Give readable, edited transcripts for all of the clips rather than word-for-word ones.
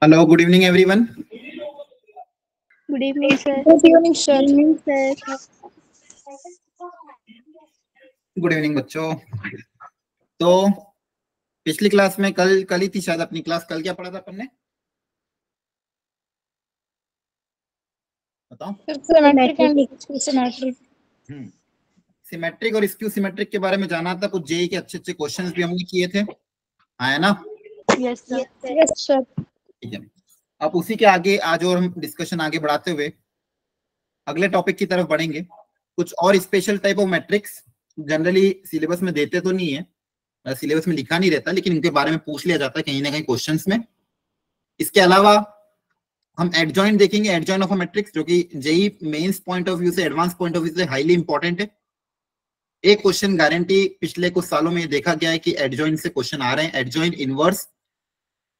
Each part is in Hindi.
Hello, good evening everyone. Good evening, sir. Good evening, sir. Good evening, sir. Good evening बच्चों। तो पिछली क्लास में कल ही थी शायद अपनी क्लास। कल क्या पढ़ा था अपन ने, बताओ? सिमेट्रिक और स्क्यू सिमेट्रिक के बारे में जाना था। कुछ जेई के अच्छे क्वेश्चंस भी हमने किए थे, आया ना? Yes sir. Yes sir. ठीक है, अब उसी के आगे आज और हम डिस्कशन आगे बढ़ाते हुए अगले टॉपिक की तरफ बढ़ेंगे। कुछ और special type of matrix generally syllabus में देते तो नहीं है, सिलेबस में लिखा नहीं रहता, लेकिन इनके बारे में पूछ लिया जाता है कहीं ना कहीं क्वेश्चंस में। इसके अलावा हम एडजॉइंट देखेंगे, एडजॉइंट ऑफ अ मैट्रिक्स, जो कि JEE Mains point of view से, एडवांस पॉइंट ऑफ व्यू से हाईली इंपॉर्टेंट है। एक क्वेश्चन गारंटी पिछले कुछ सालों में देखा गया है कि एडजॉइंट से क्वेश्चन आ रहे हैं, एडजॉइंट इनवर्स,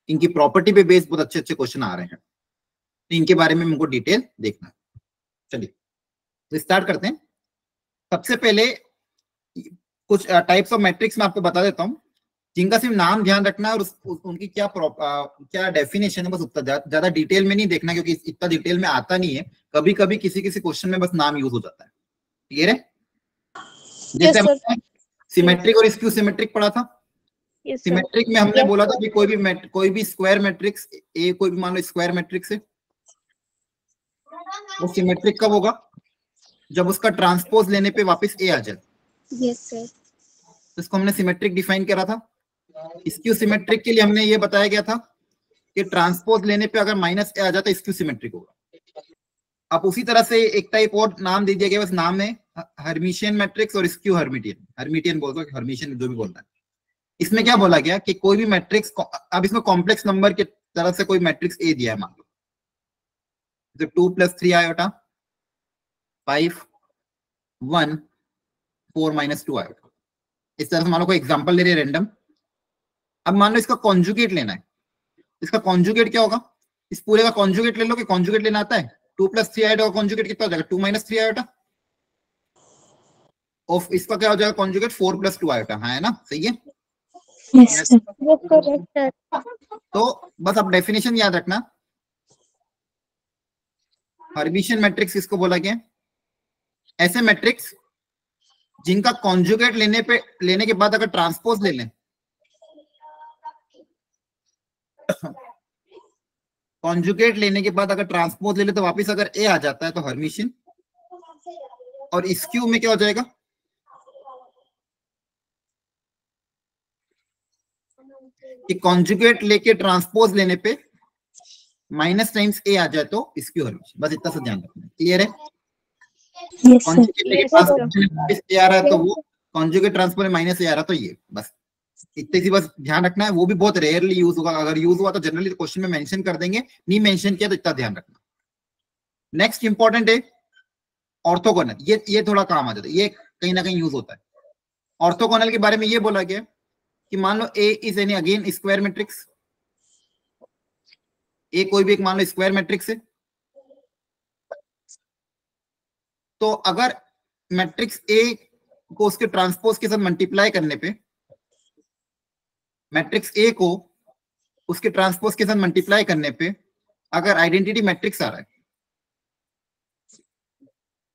इनकी प्रॉपर्टी पे बेस्ड बहुत अच्छे क्वेश्चन आ रहे हैं, तो इनके बारे में हमको डिटेल देखना है। चलिए तो स्टार्ट करते हैं। सबसे पहले कुछ टाइप्स ऑफ मैट्रिक्स मैं आपको बता देता हूं, जिनका सिर्फ नाम ध्यान रखना है और उनकी क्या डेफिनेशन है, बस उतना ज्यादा डिटेल में नहीं देखना, क्योंकि इतना डिटेल में आता नहीं है। कभी कभी किसी क्वेश्चन में बस नाम यूज हो जाता है। क्लियर है? जैसे हमने सिमेट्रिक और स्क्यू सिमेट्रिक पढ़ा था। सिमेट्रिक में हमने बोला था कि कोई भी स्क्वायर मैट्रिक्स ए, कोई भी मान लो स्क्वायर मैट्रिक्स है, वो सिमेट्रिक कब होगा? जब उसका ट्रांसपोज लेने पे वापस ए आ जाए। Yes sir. तो इसको हमने सिमेट्रिक डिफाइन करा था। स्क्यू सिमेट्रिक के लिए हमने ये बताया गया था कि ट्रांसपोज लेने पे अगर माइनस ए आ जाता है स्क्यू सिमेट्रिक होगा। अब उसी तरह से एक टाइप और नाम दे दिया गया, बस नाम है हर्मिशियन मैट्रिक्स और स्क्यू हर्मिटियन। हर्मिटियन बोल दो, हर्मिशियन जो भी बोलता है। इसमें क्या बोला गया कि कोई भी मैट्रिक्स, अब इसमें कॉम्प्लेक्स नंबर की तरह से कोई मैट्रिक्स ए दिया है, मान लो 2 + 3 आयोटा 5 1 4 - 2 आयोटा, इस तरह से मान लो कोई एग्जांपल ले रहे हैं रैंडम। अब मान लो इसका कॉन्जुगेट लेना है, इसका कॉन्जुगेट क्या होगा? इस पूरे का कॉन्जुगेट ले लो, कि कॉन्जुगेट लेना आता है। 2 + 3 आयोटा का कॉन्जुगेट कितना हो जाएगा? 2 - 3 आयोटा। और इसका क्या हो जाएगा कॉन्जुगेट? 4 + 2 आयोटा। हाँ है ना? सही है। Yes sir. तो बस आप डेफिनेशन याद रखना। हर्मिशियन मैट्रिक्स किसको बोला गया? ऐसे मैट्रिक्स जिनका कॉन्जुगेट लेने के बाद अगर ट्रांसपोज ले लें, कॉन्जुगेट लेने के बाद अगर ट्रांसपोज ले ले तो वापस अगर ए आ जाता है तो हर्मिशियन। और स्क्यू में क्या हो जाएगा? कि कॉन्जुगेट लेके ट्रांसपोज लेने पे माइनस टाइम्स ए आ जाए तो स्क्यू हर्मिशियन। बस इतना सा ध्यान रखना। क्लियर है? कॉन्जुगेट लेके ट्रांसपोज में ए आ रहा है तो वो, कॉन्जुगेट ट्रांसपोज में माइनस ए आ रहा तो ये, बस इतनी सी बस ध्यान रखना है। वो भी बहुत रेयरली यूज होगा, अगर यूज हुआ तो जनरली क्वेश्चन में मेंशन कर देंगे, नहीं मेंशन किया तो इतना ध्यान रखना। नेक्स्ट इंपॉर्टेंट है ऑर्थोगोनल। ये थोड़ा काम आ जाता है, ये कहीं ना कहीं यूज होता है। ऑर्थोगोनल के बारे में ये बोला गया कि मान लो A is any again square matrix. A कोई भी एक मान लो स्क्वायर मैट्रिक्स है, तो अगर मैट्रिक्स ए को उसके ट्रांसपोज के साथ मल्टीप्लाई करने पे, मैट्रिक्स ए को उसके ट्रांसपोज के साथ मल्टीप्लाई करने पे अगर आइडेंटिटी मैट्रिक्स आ रहा है,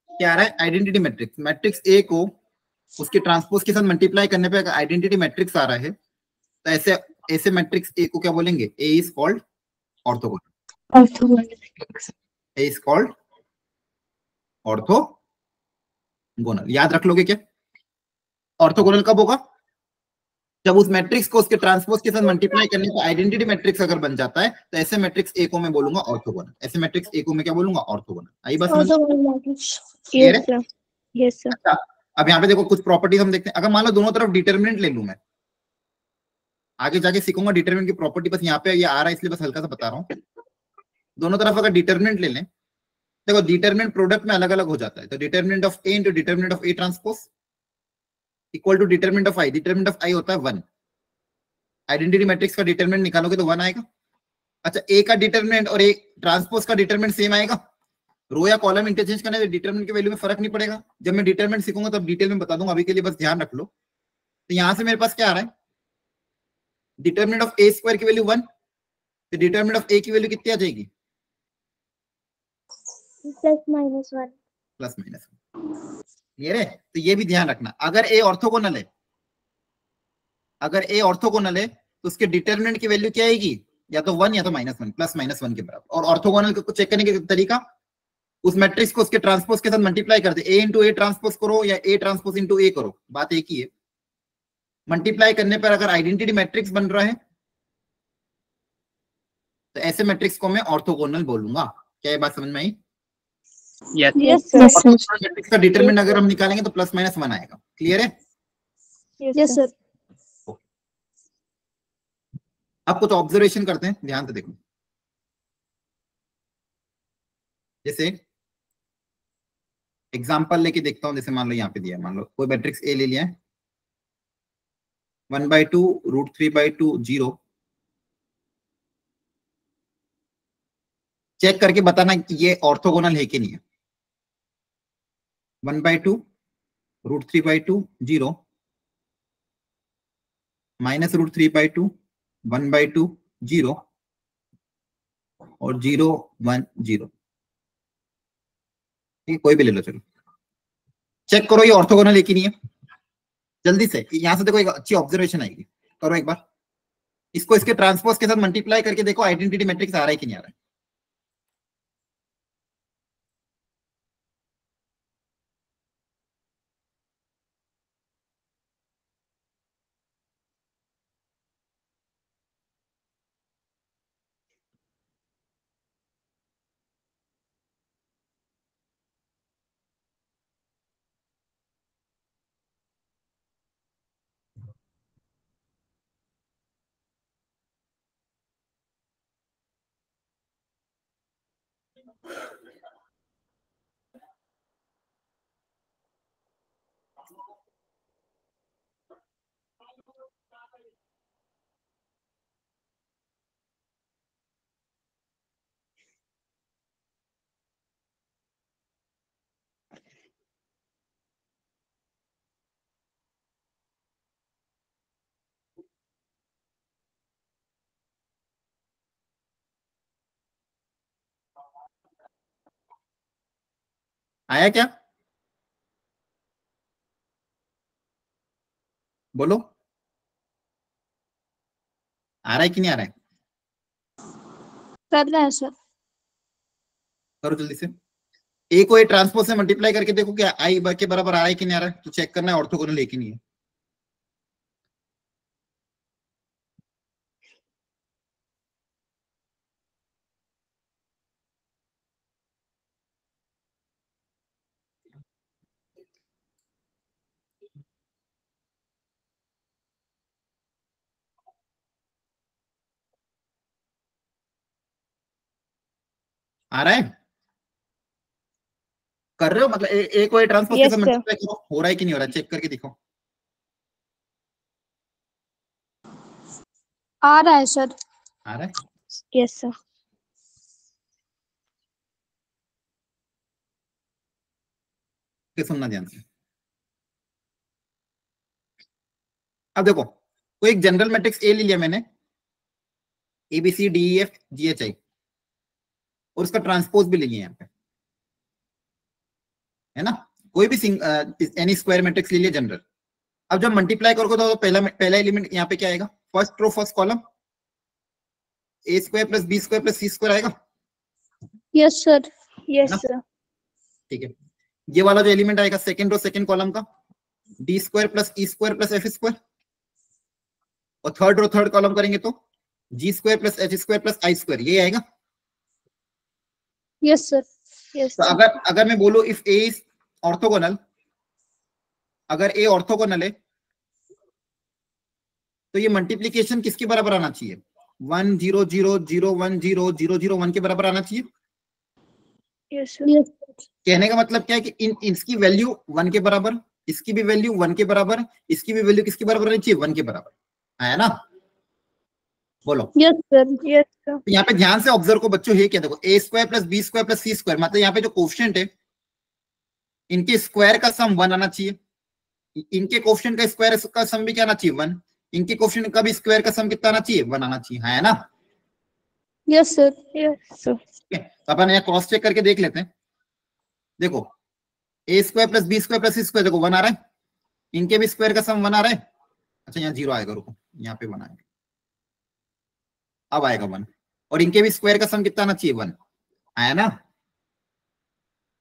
क्या आ रहा है? Identity matrix. मैट्रिक्स ए को उसके ट्रांसपोज के साथ मल्टीप्लाई करने पे अगर आइडेंटिटी मैट्रिक्स आ रहा है, तो ऐसे मैट्रिक्स ए को क्या बोलेंगे? A is called orthogonal. A is called orthogonal. याद रख लोगे क्या? ऑर्थोगोनल कब होगा? जब उस मैट्रिक्स को उसके ट्रांसपोज के साथ मल्टीप्लाई करने पे आइडेंटिटी मैट्रिक्स अगर बन जाता है, तो ऐसे मैट्रिक्स ए को मैं बोलूंगा ऑर्थोगोनल। ऐसे मैट्रिक्स ए को मैं क्या बोलूंगा? ऑर्थोगोनल। आई बात समझ? Yes sir. अच्छा, अब यहाँ पे देखो कुछ प्रॉपर्टीज हम देखते हैं। अगर मान लो दोनों तरफ डिटरमिनेंट ले लूं मैं, आगे जाके सीखूंगा डिटरमिनेंट की प्रॉपर्टी, बस यहाँ पे ये आ रहा है इसलिए बस हल्का सा बता रहा हूँ। दोनों तरफ अगर डिटरमिनेंट ले लें, देखो डिटरमिनेंट प्रोडक्ट में अलग अलग हो जाता है। तो determinant of A into determinant of A transpose equal to determinant of I. Determinant of I होता है 1। आइडेंटिटी मैट्रिक्स का डिटरमिनेंट निकालोगे तो 1 आएगा। अच्छा, ए का डिटरमिनेंट और ए ट्रांसपोज का डिटरमिनेंट सेम आएगा। रो या कॉलम इंटरचेंज करने से डिटरमिनेंट की वैल्यू में फर्क नहीं पड़ेगा। जब मैं डिटरमिनेंट सीखूंगा तब डिटेल में बता दूंगा, अभी के लिए बस ध्यान रख लो। तो यहां से मेरे पास क्या आ रहा है? डिटर्मिनेंट ऑफ ए स्क्वायर की वैल्यू 1, तो डिटर्मिनेंट ऑफ ए की वैल्यू कितनी आ जाएगी? +-1 +-1। क्लियर है? तो ये भी ध्यान रखना, अगर ए ऑर्थोगोनल है, अगर ए ऑर्थोगोनल है तो उसके डिटर्मिनेंट की वैल्यू क्या आएगी? या तो 1 या तो -1, +-1 के बराबर। और ऑर्थोगोनल को चेक करने का तरीका, उस मैट्रिक्स को उसके ट्रांसपोज के साथ मल्टीप्लाई कर दे, ए इंटू ए ट्रांसपोज करो या ए ट्रांसपोज इंटू ए करो, बात एक ही है। मल्टीप्लाई करने पर अगर आइडेंटिटी मैट्रिक्स बन रहा है तो ऐसे मैट्रिक्स को मैं ऑर्थोगोनल बोलूंगा। क्या ये बात समझ में आई? Yes sir. मैट्रिक्स का डिटरमिनेंट अगर हम निकालेंगे तो +-1 आएगा। क्लियर है? Yes sir. अब कुछ ऑब्जर्वेशन करते हैं, ध्यान से देखो। जैसे एग्जांपल लेके देखता हूं, जैसे मान लो यहाँ पे दिया है, मान लो कोई मैट्रिक्स ए ले लिया है, 1/2 √3/2 0। चेक करके बताना कि ये ऑर्थोगोनल है कि नहीं है। 1/2 √3/2 0 -√3/2 1/2 0 और 0 1 0। ठीक है, कोई भी ले लो, चलो चेक करो ये ऑर्थोगोनल है कि नहीं है। जल्दी से यहां से देखो, एक अच्छी ऑब्जर्वेशन आएगी, करो एक बार। इसको इसके ट्रांसपोज के साथ मल्टीप्लाई करके देखो आइडेंटिटी मैट्रिक्स आ रहा है कि नहीं आ रहा है। आया क्या? बोलो, आ रहा है कि नहीं आ रहा है? कर रहा है सर। करो जल्दी से। ए को ए ट्रांसपोज से मल्टीप्लाई करके देखो क्या आई के बराबर आ रहा है कि नहीं आ रहा है, तो चेक करना है ऑर्थोगोनल है कि नहीं है। आ रहा है? कर रहे हो मतलब ए को ए ट्रांसपोज के यस साथ सर। मल्टीप्लाई करो, हो रहा है कि नहीं हो रहा है, चेक करके दिखाओ। आ रहा है सर। आ रहा है? Yes sir. फिर सुनना ध्यान से। अब देखो, कोई एक जनरल मैट्रिक्स ए ले लिया मैंने, ABCDEFGHI, और उसका ट्रांसपोज भी ले लिया यहाँ पे, है ना। कोई भी एनी स्क्वायर मैट्रिक्स ले लिया जनरल। अब जब मल्टीप्लाई करोगे तो पहला एलिमेंट यहाँ पे क्या आएगा? First row first column A² + B² + C² आएगा। Yes sir. Yes sir. ठीक है, ये वाला जो एलिमेंट आएगा सेकंड रो सेकंड कॉलम का D² + E² + F², और थर्ड रो थर्ड कॉलम करेंगे तो G² + H² + I², ये आएगा। Yes sir. यस तो सर। अगर मैं बोलूं इफ A इज ऑर्थोगोनल, अगर A ऑर्थोगोनल है तो ये मल्टीप्लीकेशन किसके बराबर आना चाहिए? 1 0 0 0 1 0 0 0 1 के बराबर आना चाहिए। Yes sir. कहने का मतलब क्या है कि इसकी वैल्यू 1 के बराबर, इसकी भी वैल्यू 1 के बराबर, इसकी भी वैल्यू किसके बराबर आनी चाहिए? 1 के बराबर। आया ना? बोलो। Yes sir. Yes sir. तो यहाँ पे ध्यान से ऑब्जर्व को बच्चों, है क्या? देखो A² + B² + C², मतलब यहाँ पे जो कोफिशिएंट है इनके स्क्वायर का सम 1 आना चाहिए, इनके कोफिशिएंट का स्क्वायर का सम भी क्या आना चाहिए? 1। इनके कोफिशिएंट का भी स्क्वायर का सम कितना आना चाहिए, 1 आना चाहिए, है ना? Yes, sir. Yes, sir. ठीक है, तो अपन यहाँ क्रॉस चेक करके देख लेते हैं। देखो A square plus B square plus C square, देखो 1 आ रहा है, इनके भी स्क्वायर का सम 1 आ रहा है। अच्छा यहाँ 0 आएगा, रुको यहाँ पे 1 आएगा, अब आएगा 1, और इनके भी स्क्वायर का सम कितना आना चाहिए, 1 आया ना?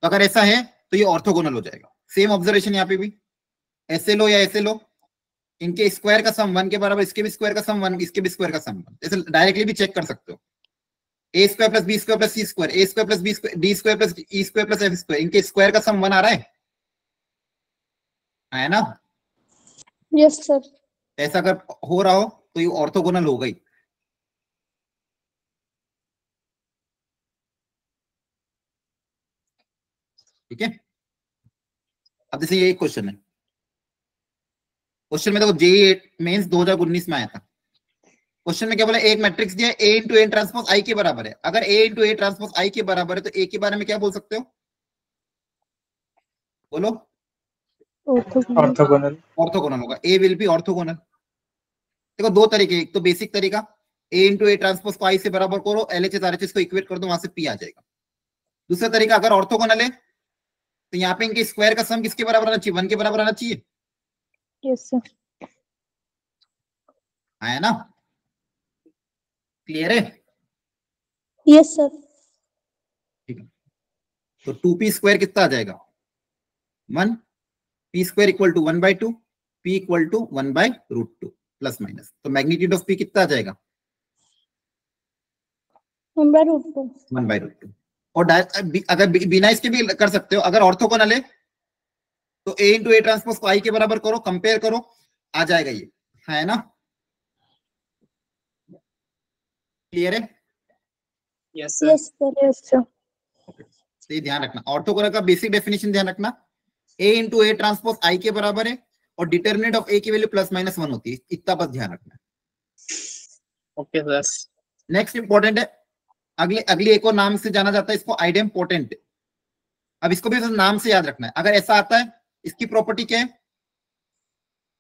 तो अगर ऐसा है तो ये ऑर्थोगोनल हो जाएगा। सेम ऑब्जर्वेशन यहाँ पे भी, ऐसे लो या ऐसे लो, इनके स्क्वायर का सम 1 के बराबर, इसके भी स्क्वायर का सम 1, इसके भी स्क्वायर का सम 1, ऐसे डायरेक्टली भी चेक कर सकते हो। A square plus B square plus C square, A square plus B square, D square plus E square plus F square, इनके स्क्वायर का सम 1 आ रहा है ना? Yes, sir. ऐसा अगर हो रहा हो तो ये ऑर्थोगोनल हो गई। ठीक है, अब जैसे ये एक क्वेश्चन है, क्वेश्चन में देखो जेईई मेंस 2019 में आया था। क्वेश्चन में क्या बोला, एक मैट्रिक्स दिया ए इंटू ए ट्रांसपोज आई के बराबर है। अगर ए इंटू ए ट्रांसपोज आई के बराबर है तो ए के बारे में क्या बोल सकते हो, बोलो? ऑर्थोगोनल। ऑर्थोगोनल होगा, ए विल बी ऑर्थोगोनल। देखो दो तरीके, एक तो बेसिक तरीका ए इंटू ए ट्रांसपोज को आई से बराबर करो, एलएचएस आरएचएस को इक्वेट कर दो, वहां से पी आ जाएगा। दूसरा तरीका, अगर ऑर्थोगोनल है तो यहाँ पे इनके स्क्वायर का सम किसके बराबर आना चाहिए, 1 के बराबर आना चाहिए, Yes, sir. है ना? क्लियर है? Yes, sir. ठीक है, तो 2p स्क्वायर कितना आ जाएगा, 1, p square equal to 1/2, p equal to 1/√2 plus minus, तो मैग्नीट्यूड ऑफ p कितना आ जाएगा, 1/√2. 1/√2। और अगर बिना इसके भी कर सकते हो, अगर ऑर्थोगोनल है तो a इंटू ए ट्रांसपोज को आई के बराबर करो, कंपेयर करो, आ जाएगा ये, है ना? क्लियर है? Yes Yes, sir. Yes, sir. तो ये ध्यान रखना, ऑर्थोगोनल का बेसिक डेफिनेशन ध्यान रखना, a इंटू ए ट्रांसपोज आई के बराबर है और डिटरमिनेंट ऑफ a की वैल्यू +-1 होती है, इतना बस ध्यान रखना। Okay sir. नेक्स्ट इंपॉर्टेंट है, अगली एक और नाम से जाना जाता है इसको, आइडेम्पोटेंट। अब इसको भी नाम से याद रखना है। अगर ऐसा आता है, इसकी प्रॉपर्टी क्या है,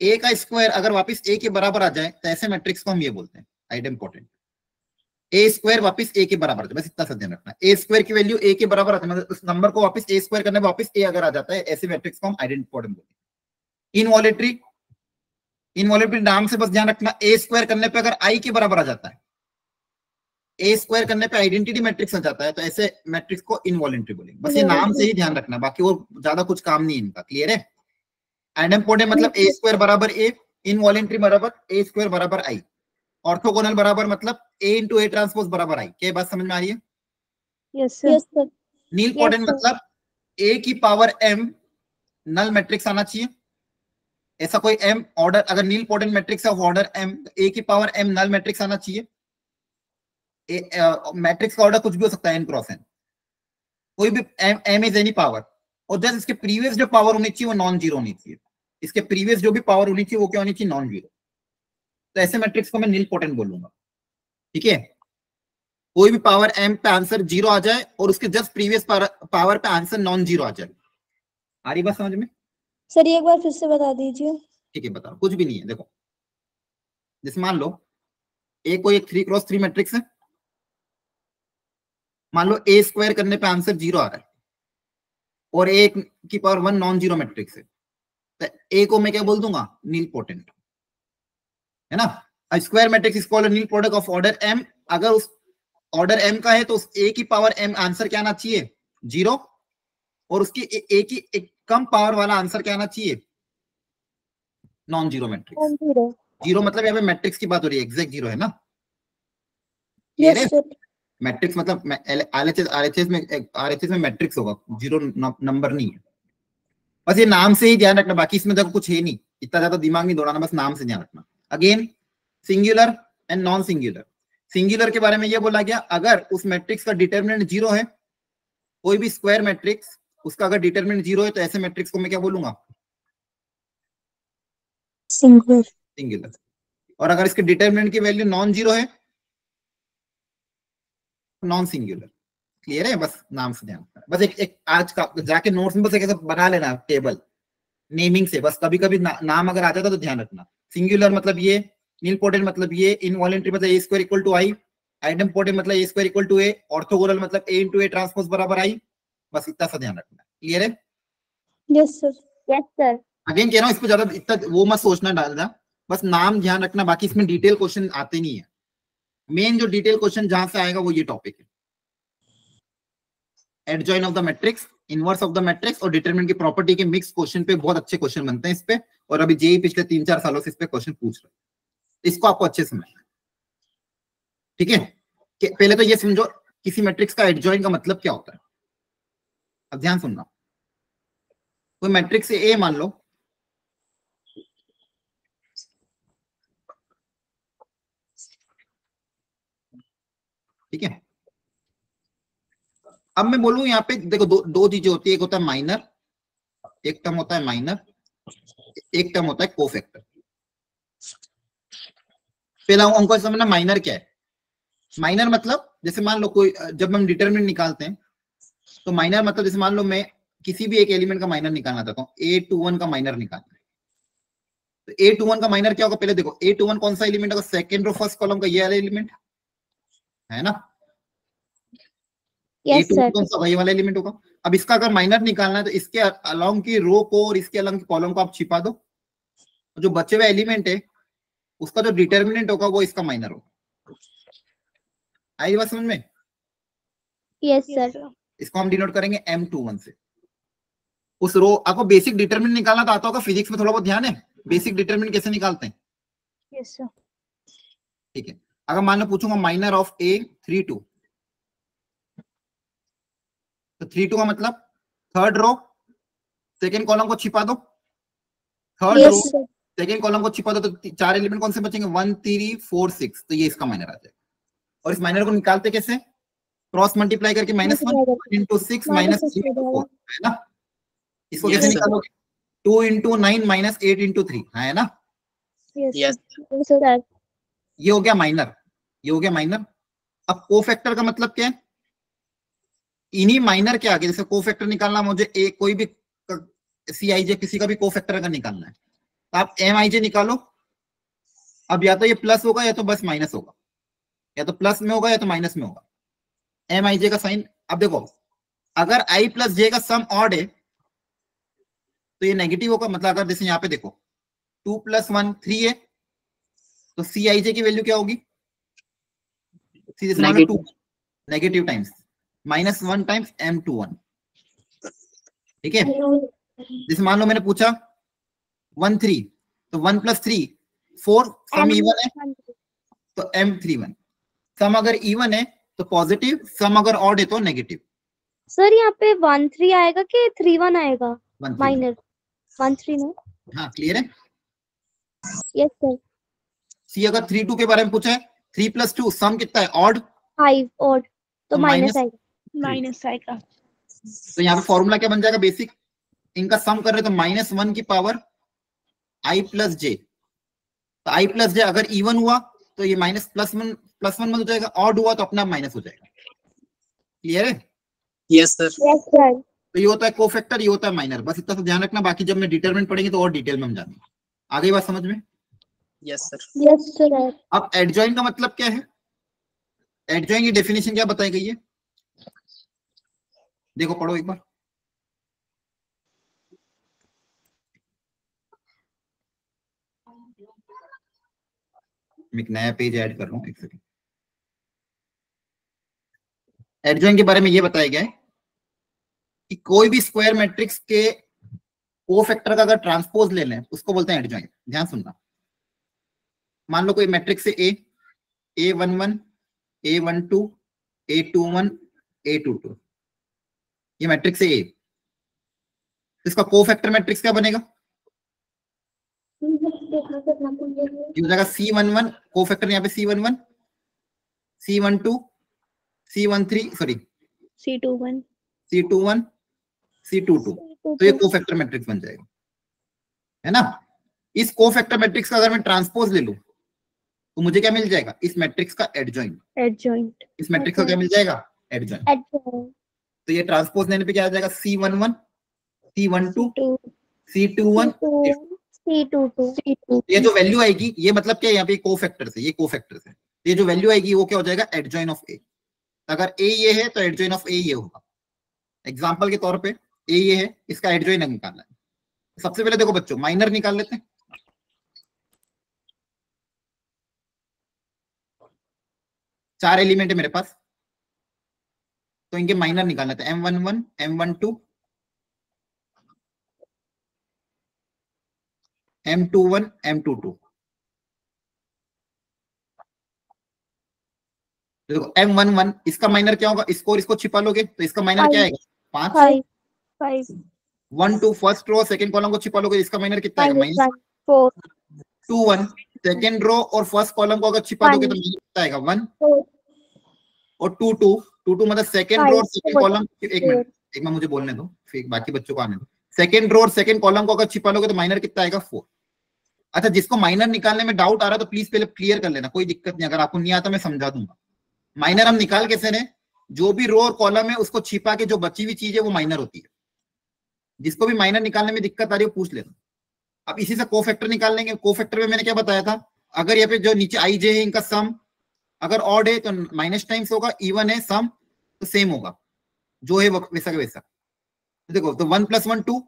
ए का स्क्वायर अगर वापस ए के बराबर आ जाए तो ऐसे मैट्रिक्स को हम ये बोलते हैं आइडेम्पोटेंट। ए स्क्वायर वापस ए के बराबर, बस इतना सा ध्यान रखना, ए स्क्वायर की वैल्यू ए के बराबर आता है, मतलब उस नंबर को वापस ए स्क्वायर करने वापस ए अगर आ जाता है, ऐसे मैट्रिक्स को हम आइडेम्पोटेंट बोलते हैं। इनवॉलेटरी नाम से बस ध्यान रखना, ए स्क्वायर करने पे अगर आई के बराबर आ जाता है, ए स्क्वायर करने पे आइडेंटिटी मैट्रिक्स आ जाता है, तो ऐसे मैट्रिक्स को इनवॉलेंट्री बोलेंगे। बस ये नाम से ही ध्यान रखना, बाकी और ज्यादा कुछ काम नहीं है इनका। क्लियर है? आइडेम्पोटेंट मतलब ए स्क्वायर बराबर ए, इनवॉलेंट्री बराबर ए स्क्वायर बराबर आई, ऑर्थोगोनल बराबर मतलब ए इंटू ए ट्रांसपोज बराबर आई। क्या बात समझ में आ रही है? Yes, sir. Yes, sir. Nilpotent मतलब ए की पावर m नल मैट्रिक्स आना चाहिए। ऐसा कोई m ऑर्डर, अगर nilpotent matrix of order m, ए की पावर m नल मैट्रिक्स आना चाहिए। मैट्रिक्स का ऑर्डर कुछ भी हो सकता है, n क्रॉस n, कोई भी m इज एनी पावर, और जस्ट इसके प्रीवियस जो पावर होनी चाहिए वो नॉन जीरो होनी चाहिए। इसके प्रीवियस जो भी पावर होनी चाहिए वो क्या होनी चाहिए, नॉन जीरो। तो ऐसे मैट्रिक्स को मैं नीलपोटेंट बोलूंगा। ठीक है, कोई भी पावर m पे आंसर जीरो आ जाए और उसके जस्ट प्रीवियस पावर पे आंसर नॉन जीरो आ जाए। आ रही बात समझ में? सर एक बार फिर से बता दीजिए। ठीक है, बताओ, कुछ भी नहीं है। देखो जैसे मान लो ए कोई एक 3x3 मैट्रिक्स है, मान लो ए स्क्वायर करने पे आंसर जीरो आ रहा है और ए की पावर 1 नॉन जीरो मैट्रिक्स है, तो ए को मैं क्या बोल दूंगा, नीलपोटेंट, है ना? Square matrix is called nil product of order m। अगर उस ऑर्डर m का है तो उस a की पावर m आंसर क्या आना चाहिए, जीरो, और उसकी a की एक कम पावर वाला आंसर क्या आना चाहिए, नॉन जीरो मैट्रिक्स। जीरो मतलब यहाँ पे मैट्रिक्स की बात हो रही है, एग्जैक्ट जीरो है ना? Yes sir. मैट्रिक्स मतलब आरएचएस में मैट्रिक्स होगा, जीरो नंबर नहीं है। बस ये नाम से ही ध्यान रखना, बाकी इसमें देखो कुछ है नहीं, इतना ज्यादा दिमाग नहीं दौड़ाना, बस नाम से ध्यान रखना। Again singular and non singular. Singular के बारे में ये बोला गया, अगर उस मैट्रिक्स का डिटरमिनेंट जीरो है, कोई भी स्क्वायर मैट्रिक्स उसका अगर डिटरमिनेंट जीरो है, तो ऐसे मैट्रिक्स को मैं क्या बोलूंगा, सिंगुलर। सिंगुलर। और अगर इसके डिटरमिनेंट की वैल्यू नॉन जीरो है, नॉन सिंगुलर। क्लियर है? बस नाम से ध्यान रखना। बस एक आज का जाके नोट्स में बस एक ऐसा बना लेना टेबल नेमिंग से, बस कभी कभी नाम अगर आ जाता तो ध्यान रखना। सिंगुलर मतलब ये, नीलपोटेंट मतलब ये, इनवॉलेंट्री मतलब A square equal to I, idempotent मतलब A square equal to A, orthogonal मतलब ए इंटू ए ट्रांसपोज बराबर आई। बस इतना सा ध्यान रखना है। क्लियर है? Yes sir. Yes sir. Again कह रहा हूँ, इस पे ज्यादा इतना वो मत सोचना डालना, बस नाम ध्यान रखना, बाकी इसमें डिटेल क्वेश्चन आते नहीं है। मेन जो डिटेल क्वेश्चन जहां से आएगा वो ये टॉपिक है, adjoin of the matrix, inverse of the matrix और डिटरमिनेंट की प्रॉपर्टी के मिक्स क्वेश्चन पे बहुत अच्छे क्वेश्चन बनते हैं इस पे, और अभी जेई पिछले 3-4 सालों से इस पे क्वेश्चन पूछ रहे हैं। इसको आपको अच्छे से समझना है, ठीक है? पहले तो ये समझो किसी मैट्रिक्स का एडजॉइन का मतलब क्या होता है। अब ध्यान सुनना, कोई मैट्रिक्स ए मान लो, ठीक है? अब मैं बोलूं यहाँ पे देखो दो चीजें होती है, एक होता है माइनर, एक टर्म होता है माइनर, एक टर्म होता है कोफैक्टर। पहला हमको समझना माइनर क्या है। माइनर मतलब जैसे मान लो कोई, जब हम डिटरमिनेंट निकालते हैं तो माइनर मतलब जैसे मान लो मैं किसी भी एक एलिमेंट का माइनर निकालना चाहता हूँ, A21 का माइनर निकालना है, तो A21 का माइनर क्या होगा? पहले देखो A21 कौन सा एलिमेंट होगा? सेकंड रो फर्स्ट कॉलम का ये वाला एलिमेंट है ना? A21 कौन सा? ये वाला एलिमेंट होगा। अब इसका अगर माइनर निकालना है तो इसके अलोंग की रो को और इसके अलोंग की कॉलम को आप छिपा दो, जो बचे हुए एलिमेंट है उसका जो डिटरमिनेंट होगा वो इसका माइनर होगा। आई बात समझ में? Yes sir. इसको हम डिनोट करेंगे M21 से। उस रो, आपको बेसिक डिटरमिनेंट निकालना तो आता होगा, फिजिक्स में थोड़ा बहुत ध्यान है, बेसिक डिटरमिनेंट कैसे निकालते हैं? Yes sir. ठीक है, अगर मान लो पूछूंगा माइनर ऑफ A32, तो 32 का मतलब थर्ड रो सेकेंड कॉलम को छिपा दो, थर्ड रो सेकेंड कॉलम को छिपा दो, तो 4 एलिमेंट कौन से बचेंगे? 1 3 4 6, तो ये इसका माइनर आ जाएगा। और इस माइनर को निकालते कैसे? क्रॉस मल्टीप्लाई करके -1 इंटू 6 माइनस 3 इंटू 4, है ना? इसको कैसे निकालोगे? 2 इंटू 9 माइनस 8 इंटू 3, है ना? यस ये हो गया माइनर, ये हो गया माइनर। अब कोफैक्टर का मतलब क्या है? इन्हीं माइनर के आगे, जैसे कोफैक्टर निकालना मुझे एक कोई भी CIJ किसी का भी कोफैक्टर अगर निकालना है तो आप MIJ निकालो। अब या तो ये प्लस होगा या तो बस माइनस होगा, या तो प्लस में होगा या तो माइनस में होगा। MIJ का साइन, अब देखो अगर I प्लस J का सम ऑड है तो ये नेगेटिव होगा, मतलब अगर जैसे यहाँ पे देखो 2 + 1 3 है, तो CIJ की वैल्यू क्या होगी? नेगेटिव टाइम्स -1 टाइम्स M21, ठीक है? जैसे मान लो मैंने पूछा 1 3, तो 1 + 3 4, सम इवन है तो M31, सम अगर इवन है तो पॉजिटिव, सम अगर ऑड है तो नेगेटिव। सर यहाँ पे 1 3 आएगा कि 3 1 आएगा? माइनर 1 3 ना? हाँ क्लियर है? Yes sir. सी अगर 3 2 के बारे में पूछा है, 3 + 2 सम कितना है? ऑड, 5 ऑड, तो माइनस आएगा। माइनस आएगा। तो यहाँ पे फॉर्मूला क्या बन जाएगा? बेसिक इनका सम कर रहे तो -1 की पावर I + J, तो I + J अगर इवन हुआ तो ये +1 हो जाएगा, ऑड हुआ तो अपना माइनस हो जाएगा। क्लियर है? Yes sir. Yes sir. तो ये होता है कोफैक्टर, ये होता है माइनर, बस इतना सा ध्यान रखना। बाकी जब मैं डिटरमिनेंट पढ़ेंगे तो और डिटेल में हम जानेंगे। आगे बात समझ में? Yes sir. Yes sir. अब एडजॉइन का मतलब क्या है? एडजॉइन की डेफिनेशन क्या बताई गई है? देखो पढ़ो एक बार। मैं एक नया पेज ऐड कर रहा हूं, एक सेकंड। एडजॉइन के बारे में ये बताया गया है कि कोई भी स्क्वायर मैट्रिक्स के कोफैक्टर का अगर ट्रांसपोज ले लें उसको बोलते हैं एडजॉइन। ध्यान सुनना, मान लो कोई मैट्रिक्स है A11 A12 A21 A22, ये मैट्रिक्स है A, इसका कोफैक्टर मैट्रिक्स क्या बनेगा? ये हो जाएगा C11, कोफैक्टर यहाँ पे C11 C12 C13 sorry C21 C21 C22, तो ये कोफैक्टर मैट्रिक्स बन जाएगा, है ना? इस कोफैक्टर मैट्रिक्स का अगर मैं ट्रांसपोज ले लूं तो मुझे क्या मिल जाएगा? इस मैट्रिक्स का एडजॉइंट। इस मैट्रिक्स का क्या मिल जाएगा? एडजॉइंट। तो ये ट्रांसपोज लेने पे क्या आ जाएगा? C11 C12 C21 C22 ये जो वैल्यू आएगी ये मतलब क्या है, यहाँ पे कोफैक्टर्स है, ये कोफैक्टर्स है, ये जो वैल्यू आएगी वो क्या हो जाएगा, एडजॉइन ऑफ ए। अगर ए ये है तो एडजॉइन ऑफ ए ये होगा। एग्जांपल के तौर पे ए ये है, इसका एडजॉइन निकालना है। सबसे पहले देखो बच्चों माइनर निकाल लेते हैं। चार एलिमेंट है मेरे पास, तो इनके माइनर निकाल लेते हैं। M11 M12 M21 M22। देखो M11 इसका माइनर क्या होगा, इसको और इसको छिपा लोगे तो इसका माइनर क्या आएगा, 5। 1 2 फर्स्ट रो सेकंड कॉलम को छिपा लोगे, इसका माइनर कितना आएगा, -4। 2 1 सेकंड रो और फर्स्ट कॉलम को अगर छिपा दोगे तो माइनर कितना आएगा, 1। और 2 2 मतलब सेकंड रो और सेकंड कॉलम, एक मिनट मुझे बोलने दो, फिर बाकी बच्चों को आने दो। सेकंड रो और सेकंड कॉलम को अगर छिपा लोगे तो माइनर कितना आएगा, 4। अच्छा, जिसको माइनर निकालने में डाउट आ रहा है तो प्लीज पहले क्लियर कर लेना, कोई दिक्कत नहीं, अगर आपको नहीं आता मैं समझा दूंगा। माइनर हम निकाल कैसे रहे, जो भी रो और कॉलम है उसको छिपा के जो बची हुई चीज है वो माइनर होती है। जिसको भी माइनर निकालने में दिक्कत आ रही है पूछ लेना। अब इसी से कोफैक्टर निकाल लेंगे। कोफैक्टर में मैंने क्या बताया था, अगर यहाँ पे जो नीचे आई जे है इनका सम अगर ऑड है तो माइनस टाइम्स होगा, इवन है सम तो सेम होगा, जो है वैसा का वैसा। देखो तो 1 + 1 2,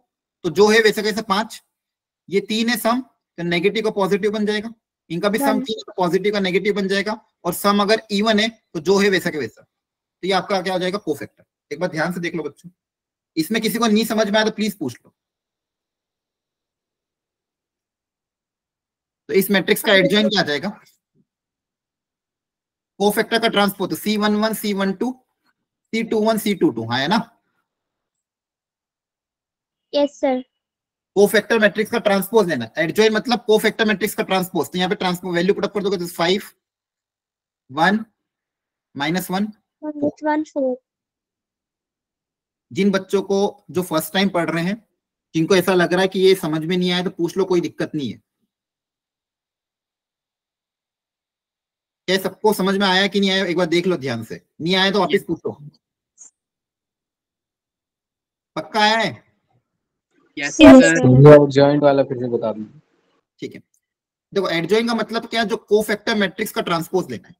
तो जो है वैसा कैसा 5, ये 3 है सम तो नेगेटिव का पॉजिटिव बन जाएगा, इनका भी सम 3 तो पॉजिटिव का नेगेटिव बन जाएगा, और सम अगर इवन है तो जो है वैसा का वैसा। तो ये आपका क्या हो जाएगा, कोफैक्टर। एक बार ध्यान से देख लो बच्चों, इसमें किसी को नहीं समझ में आया तो प्लीज पूछ लो। तो इस मैट्रिक्स का एडजॉइन क्या आ जाएगा, कोफैक्टर का transpose C11 C12 C21 C22, हाँ है ना। Yes sir. कोफैक्टर मैट्रिक्स का ट्रांसपोज लेना, एडजॉइन मतलब कोफैक्टर मैट्रिक्स का ट्रांसपोज। तो यहाँ पे ट्रांसपोज वैल्यू पुट अप कर दोगे तो 5 1 -1 4। जिन बच्चों को जो फर्स्ट टाइम पढ़ रहे हैं, जिनको ऐसा लग रहा है कि ये समझ में नहीं आया तो पूछ लो, कोई दिक्कत नहीं है। क्या सबको समझ में आया कि नहीं आया, एक बार देख लो ध्यान से, नहीं आया तो वापिस पूछो। पक्का आया है? Yes sir. जॉइंट वाला फिर से बता दो। ठीक है, देखो एडजॉइन का मतलब क्या है, जो कोफैक्टर मैट्रिक्स का ट्रांसपोज लेना है।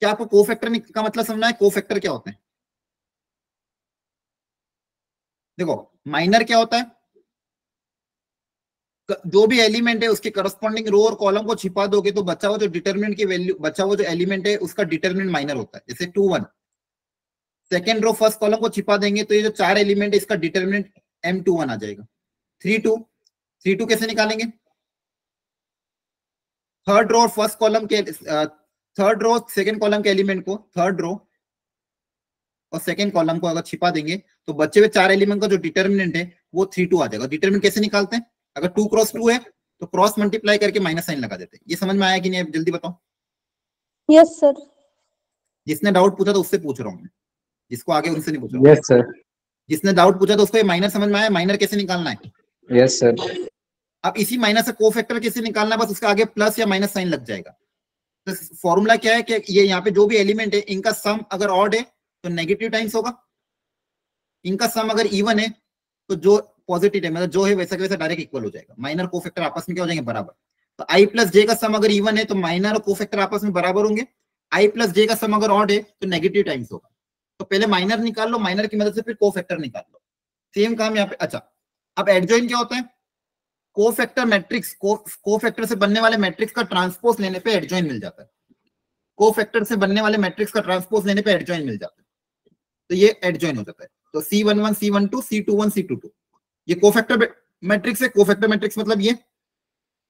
क्या आपको कोफैक्टर का मतलब समझना है, कोफैक्टर क्या होता है? देखो माइनर क्या होता है, जो भी एलिमेंट है उसके करस्पॉन्डिंग रो और कॉलम को छिपा दोगे तो बचा हुआ जो डिटरमिनेंट की वैल्यू, बचा हुआ जो एलिमेंट है उसका डिटरमिनेंट माइनर होता है। जैसे 2 1 सेकेंड रो फर्स्ट कॉलम को छिपा देंगे तो ये जो 4 एलिमेंट है इसका डिटरमिनेंट M21 आ जाएगा। 3 2 कैसे निकालेंगे, थर्ड रो और फर्स्ट कॉलम के थर्ड रो सेकेंड कॉलम के एलिमेंट को थर्ड रो और सेकेंड कॉलम को अगर छिपा देंगे तो बचे हुए 4 एलिमेंट का जो डिटरमिनेंट है वो 3 2 आ जाएगा। डिटरमिनेंट कैसे निकालते हैं, अगर 2 × 2 है तो क्रॉस मल्टीप्लाई करके माइनस साइन लगा देते हैं। ये समझ में आया कि नहीं, जल्दी बताओ। Yes sir. जिसने डाउट पूछा तो उससे पूछ रहा हूँ मैं, जिसको आगे उनसे नहीं पूछ रहा। Yes sir. जिसने डाउट पूछा तो उसको ये माइनर समझ में आया, माइनर कैसे निकालना है। Yes sir. अब इसी माइनर से कोफैक्टर कैसे निकालना है, बस उसके आगे प्लस या माइनस साइन लग जाएगा। तो फॉर्मूला क्या है कि ये यहाँ पे जो भी एलिमेंट है इनका सम अगर ऑड है तो नेगेटिव टाइम्स होगा, इनका सम अगर इवन है तो जो पॉजिटिव है मतलब जो है वैसा वैसा डायरेक्ट इक्वल हो जाएगा। माइनर कोफैक्टर आपस में क्या हो जाएंगे, बराबर। तो I + J का सम अगर इवन है तो माइनर और कोफैक्टर आपस में बराबर होंगे। I + J का सम अगर ऑड है तो नेगेटिव टाइम्स होगा। तो पहले माइनर निकाल लो, माइनर की मदद से फिर कोफैक्टर निकाल लो, सेम काम यहाँ पे। अच्छा, अब एडजॉइन क्या होता है, कोफैक्टर मैट्रिक्स कोफैक्टर से बनने वाले मैट्रिक्स का ट्रांसपोज लेने पे एडजॉइन मिल जाता है। कोफैक्टर से बनने वाले मैट्रिक्स का ट्रांसपोज लेने पे एडजॉइन मिल जाता है, तो ये एडजॉइन हो जाता है। तो C11 C12 C21 C22 ये कोफैक्टर मैट्रिक्स है। कोफैक्टर मैट्रिक्स मतलब ये,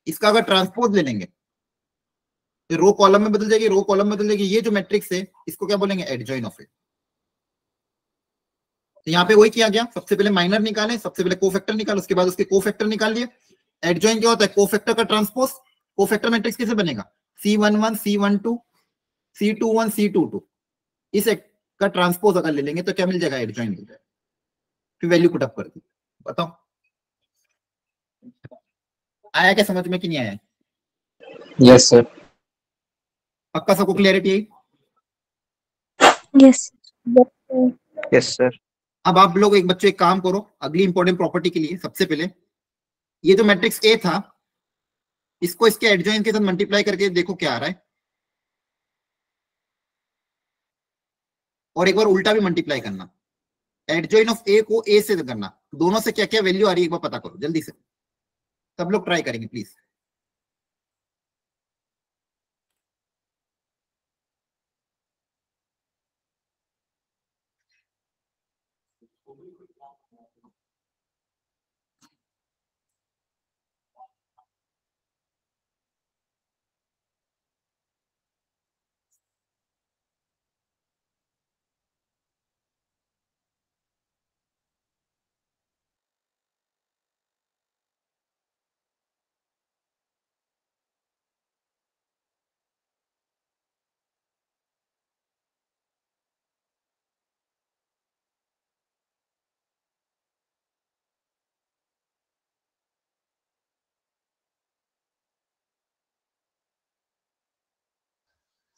इसका अगर ट्रांसपोज ले लेंगे तो रो कॉलम में बदल जाएगी, रो कॉलम में बदल जाएगी। ये जो मैट्रिक्स है इसको क्या बोलेंगे, एडजॉइन ऑफ इट। तो यहाँ पे वही किया गया, सबसे पहले माइनर निकाले, सबसे पहले कोफैक्टर निकाले, उसके बाद उसके कोफैक्टर निकाल लिए। एडजॉइन क्या होता है, कोफैक्टर का ट्रांसपोज। कोफैक्टर मैट्रिक्स कैसे बनेगा, C11 C12 C21 C22 इस का ट्रांसपोज अगर ले लेंगे तो क्या मिल जाएगा, एडजॉइन मिल जाएगा। फिर वैल्यू पुट अप कर दी। बताओ आया क्या समझ में कि नहीं आया? Yes sir. पक्का सबको क्लियरिटी है? Yes yes sir. अब आप लोग एक बच्चों एक काम करो, अगली इंपॉर्टेंट प्रॉपर्टी के लिए सबसे पहले ये जो मैट्रिक्स ए था, इसको इसके एडजॉइन के साथ मल्टीप्लाई करके देखो क्या आ रहा है, और एक बार उल्टा भी मल्टीप्लाई करना, एडजॉइन ऑफ ए को ए से करना, दोनों से क्या क्या वैल्यू आ रही है एक बार पता करो जल्दी से, सब लोग ट्राई करेंगे प्लीज।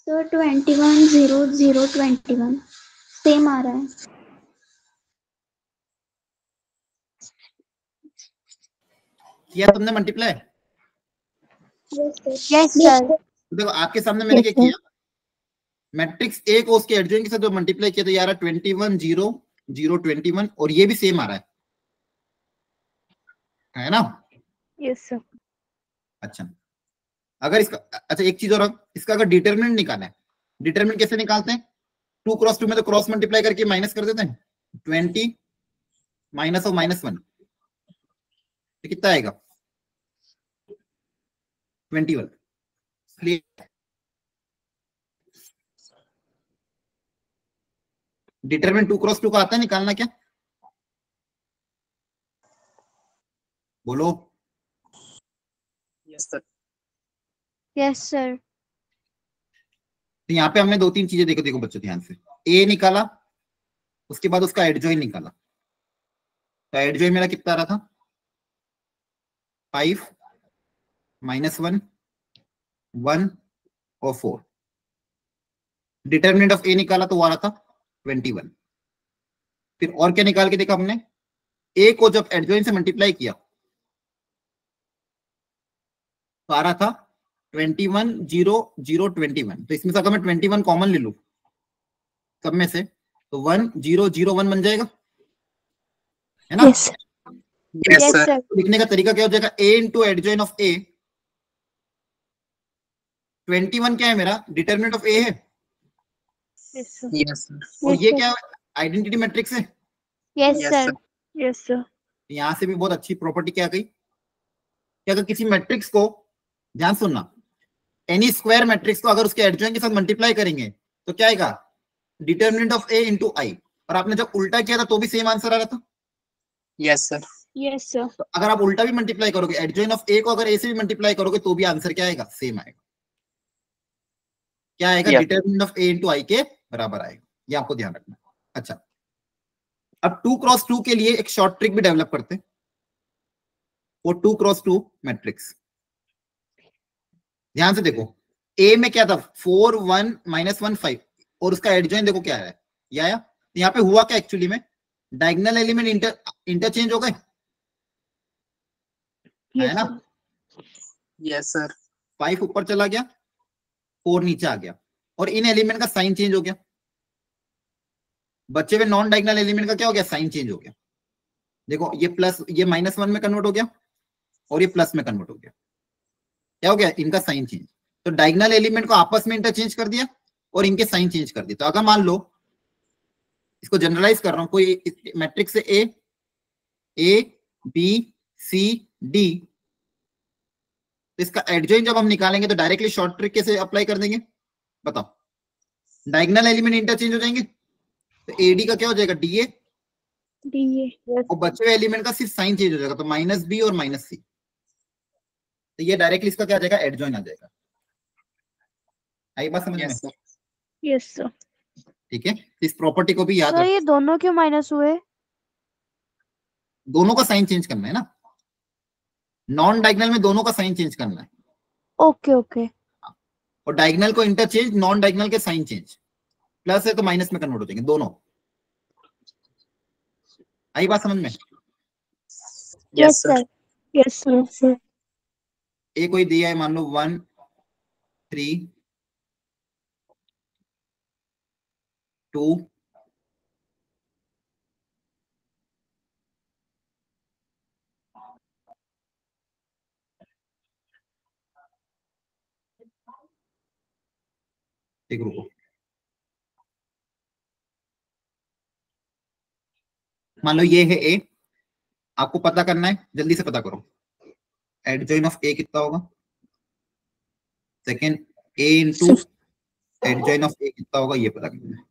सर 21,0,0,21 सेम आ रहा है। किया तुमने मल्टीप्लाई? Yes sir. देखो आपके सामने मैंने क्या किया, मैट्रिक्स ए को उसके एडजॉइन के साथ जो मल्टीप्लाई किया तो ये आ रहा है 21,0,0,21 और ये भी सेम आ रहा है ना? Yes sir. अच्छा, अगर इसका, अच्छा एक चीज और, इसका अगर डिटरमिनेंट निकालना है, डिटरमिनेंट कैसे निकालते हैं? 2 क्रॉस 2 में तो क्रॉस मल्टीप्लाई करके माइनस कर देते हैं, 20 माइनस ऑफ -1 तो कितना आएगा? 21। डिटरमिनेंट 2 क्रॉस 2 का आता है निकालना क्या? बोलो। Yes sir. Yes sir. तो यहाँ पे हमने 2-3 चीजें देखो, देखो बच्चों ध्यान से, ए निकाला, उसके बाद उसका एडजॉइन निकाला, तो एडजॉइन मेरा कितना आ रहा था? 5 -1 1 और 4। डिटरमिनेंट ऑफ ए निकाला तो वो आ रहा था 21। फिर और क्या निकाल के देखा हमने, ए को जब एडजॉइन से मल्टीप्लाई किया तो आ रहा था 21,0,0,21। तो इसमें से अगर मैं 21 कॉमन ले लू सब में से तो 1,0,0,1 बन जाएगा, है ना? Yes sir. लिखने का तरीका क्या हो जाएगा, ए इंटू एडजॉइन ऑफ ए। 21 क्या है मेरा? डिटरमिनेंट ऑफ ए है, यस सर। Yes sir. और ये क्या है? आइडेंटिटी मैट्रिक्स है। Yes sir. Yes sir. यहां से भी बहुत अच्छी प्रॉपर्टी क्या गई कि अगर किसी मैट्रिक्स को, ध्यान सुनना, एनी स्क्वायर मैट्रिक्स को अगर उसके एडजॉइन के साथ मल्टीप्लाई करेंगे तो क्या आएगा? डिटरमिनेंट ऑफ ए इंटू आई। और आपने जब उल्टा किया था तो भी सेम आंसर आ रहा था। Yes sir. Yes sir. तो अगर आप उल्टा भी मल्टीप्लाई करोगे, एडजॉइन ऑफ ए को अगर ए से भी मल्टीप्लाई करोगे तो भी आंसर क्या आएगा? सेम आएगा। क्या आएगा? डिटरमिनेंट ऑफ ए इंटू आई के बराबर आएगा। ये आपको ध्यान रखना। अच्छा, अब 2 क्रॉस 2 के लिए एक शॉर्ट ट्रिक भी डेवलप करते हैं, वो 2 क्रॉस 2 मैट्रिक्स। ध्यान से देखो, ए में क्या था? 4 1 -1 5 और उसका एडजॉइन देखो क्या है, ये आया। तो यहाँ पे हुआ क्या एक्चुअली में, डायगोनल एलिमेंट इंटरचेंज हो गए, है ना? Yes sir. 5 ऊपर चला गया, 4 नीचे आ गया, और इन एलिमेंट का साइन चेंज हो गया। बच्चे में नॉन डायगोनल एलिमेंट का क्या हो गया? साइन चेंज हो गया। देखो ये प्लस, ये -1 में कन्वर्ट हो गया और ये प्लस में कन्वर्ट हो गया। क्या हो गया? इनका साइन चेंज। तो डायगोनल एलिमेंट को आपस में इंटरचेंज कर दिया और इनके साइन चेंज कर दिया। तो अगर मान लो, इसको जनरलाइज कर रहा हूं, कोई मैट्रिक्स है ए बी सी डी, तो इसका एडजॉइन जब हम निकालेंगे तो डायरेक्टली शॉर्ट ट्रिक कैसे अप्लाई कर देंगे बताओ? डायगोनल एलिमेंट इंटरचेंज हो जाएंगे, तो एडी का क्या हो जाएगा? डीए। और बचे हुए एलिमेंट का सिर्फ साइन चेंज हो जाएगा, तो -b और -c। तो ये डायरेक्टली इसका क्या आ जाएगा? एडजॉइन आ जाएगा। आई बात समझ में? Yes sir. ठीक है, इस प्रॉपर्टी को भी याद सर ये रखो। दोनों क्यों माइनस हुए? दोनों का साइन चेंज करना है ना, नॉन डायगोनल में दोनों का साइन चेंज करना है। Okay okay. और डायगोनल को इंटरचेंज, नॉन डायगोनल के साइन चेंज, प्लस है तो माइनस में कन्वर्ट हो जाएंगे दोनों। आई बात समझ में? Yes sir. Yes sir. ए कोई दिया है, मान लो 1 3 2 एक रुको, मान लो ये है ए, आपको पता करना है, जल्दी से पता करो एडजॉइन ऑफ ए कितना होगा। Second A into adjoint of A कितना होगा, ये पता करना है।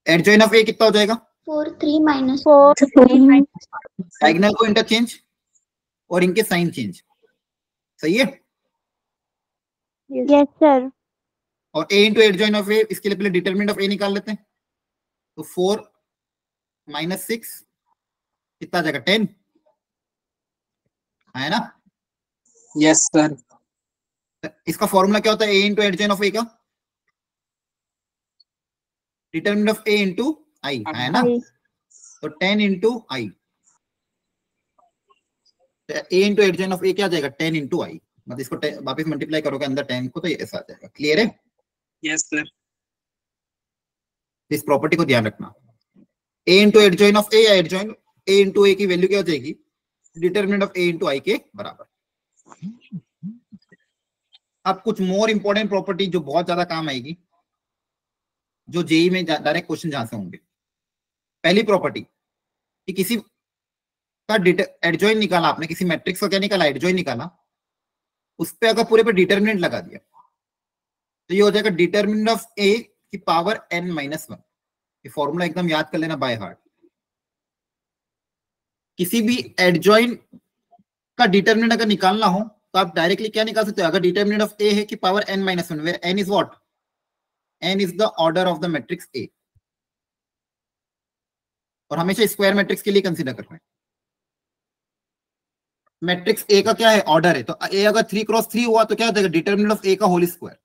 एडजॉइन ऑफ ए कितना हो जाएगा, 4 3 minus 4 डायगोनल को इंटरचेंज और इनके साइन चेंज, सही है। Yes sir. और ए इंटू एडजॉइन ऑफ ए, इसके लिए पहले डिटरमिनेंट ऑफ ए निकाल लेते हैं। तो 4 - 6 कितना आ जाएगा, 10 है ना। Yes sir. इसका फॉर्मूला क्या होता है, A into adjoint of A का, determinant of A into I, है ना। तो 10 into I, A into adjoint of A क्या आ जाएगा, 10 इंटू आई, मतलब इसको वापस मल्टीप्लाई करोगे अंदर 10 को, तो ये ऐसा आ जाएगा। क्लियर है। Yes sir. इस प्रॉपर्टी को ध्यान रखना, ए इंटू एडजॉइन ऑफ ए या एडजॉइन ए इंटू ए की वैल्यू क्या हो जाएगी, डिटरमिनेंट ऑफ ए इंटू आई के बराबर। अब कुछ मोर इंपॉर्टेंट प्रॉपर्टी जो बहुत ज्यादा काम आएगी, जो जेई में डायरेक्ट क्वेश्चन जहां से होंगे। पहली प्रॉपर्टी कि किसी का एडजॉइन निकाला आपने, किसी मैट्रिक्स का क्या निकाला, एडजॉइन निकाला, उस पे अगर पूरे पे डिटरमिनेंट लगा दिया तो ये हो जाएगा डिटरमिनेंट ऑफ ए की पावर n-1। ये फॉर्मूला एकदम याद कर लेना बाय हार्ट। किसी भी एडजॉइन का डिटरमिनेंट अगर निकालना हो तो आप डायरेक्टली क्या निकाल सकते हो, अगर डिटरमिनेंट ऑफ ए है कि power n-1, where n is what, n is the order of the matrix A, और हमेशा स्क्वायर मैट्रिक्स के लिए कंसीडर करना है। मैट्रिक्स ए का क्या है, ऑर्डर है, तो ए अगर 3x3 हुआ तो क्या हो जाएगा, डिटरमिनेंट ऑफ ए का होल स्क्वायर।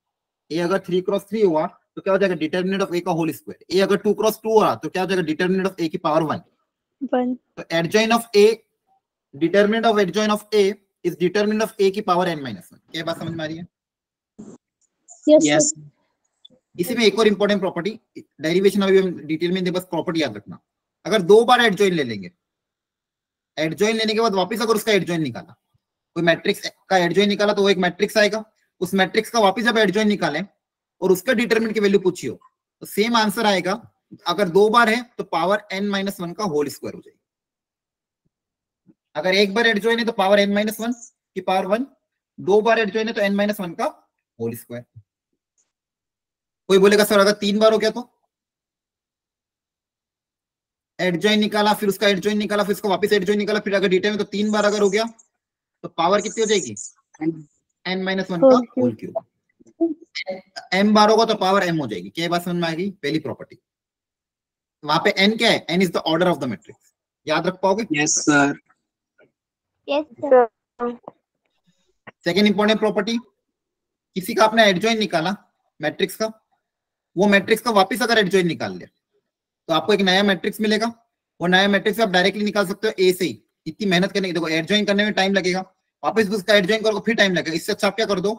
ए अगर 3x3 हुआ तो क्या हो जाएगा, डिटरमिनेंट ऑफ ए का होल स्क्वायर। ए अगर 2x2 हुआ तो क्या हो जाएगा, डिटरमिनेंट ऑफ ए की पावर 1। तो adjoint of A, determinant of adjoint of A is determinant of A की पावर n-1। क्या बात समझ में आ रही है। यस। इसी में एक और इंपॉर्टेंट प्रॉपर्टी, डेरिवेशन अभी हम डिटेल में, बस प्रॉपर्टी याद रखना। अगर 2 बार एडजॉइन ले लेंगे, एडजॉइन लेने के बाद वापस अगर उसका एडजॉइन निकाला, कोई मैट्रिक्स का एडजॉइन निकाला तो वो एक मैट्रिक्स आएगा, उस मैट्रिक्स का वापस जब एडजॉइन निकालें और उसका डिटरमिनेंट की वैल्यू पूछिए तो सेम आंसर आएगा। अगर 2 बार है तो पावर n-1 का होल स्क्वायर हो जाएगी। अगर एक बार एडजॉइन है तो पावर n-1 की पावर 1, 2 बार एडजॉइन है तो n-1 का होल स्क्वायर। कोई बोलेगा सर अगर 3 बार हो गया तो, एडजॉइन निकाला फिर उसका एडजॉइन निकाला फिर उसका वापस एडजॉइन निकाला, फिर अगर डिटरमिनेंट तो 3 बार अगर हो गया तो पावर कितनी हो जाएगी, n-1 का होल क्यूब। m बार होगा तो पावर m हो जाएगी। क्या बात समझ में आएगी। पहली प्रॉपर्टी, वहां पे n क्या है, n is the order of the matrix, याद रख पाओगे। Yes sir. Yes sir. Second important property, किसी का आपने एडजॉइन निकाला मैट्रिक्स का, वो मैट्रिक्स का वापस अगर एडजॉइन निकाल लिया तो आपको एक नया मैट्रिक्स मिलेगा। वो नया मैट्रिक्स आप डायरेक्टली निकाल सकते हो ए से ही, इतनी मेहनत करने की, देखो एडजॉइन करने में टाइम लगेगा, वापस उसका एडजॉइन करोगे फिर टाइम लगेगा। इससे अच्छा आप क्या कर दो,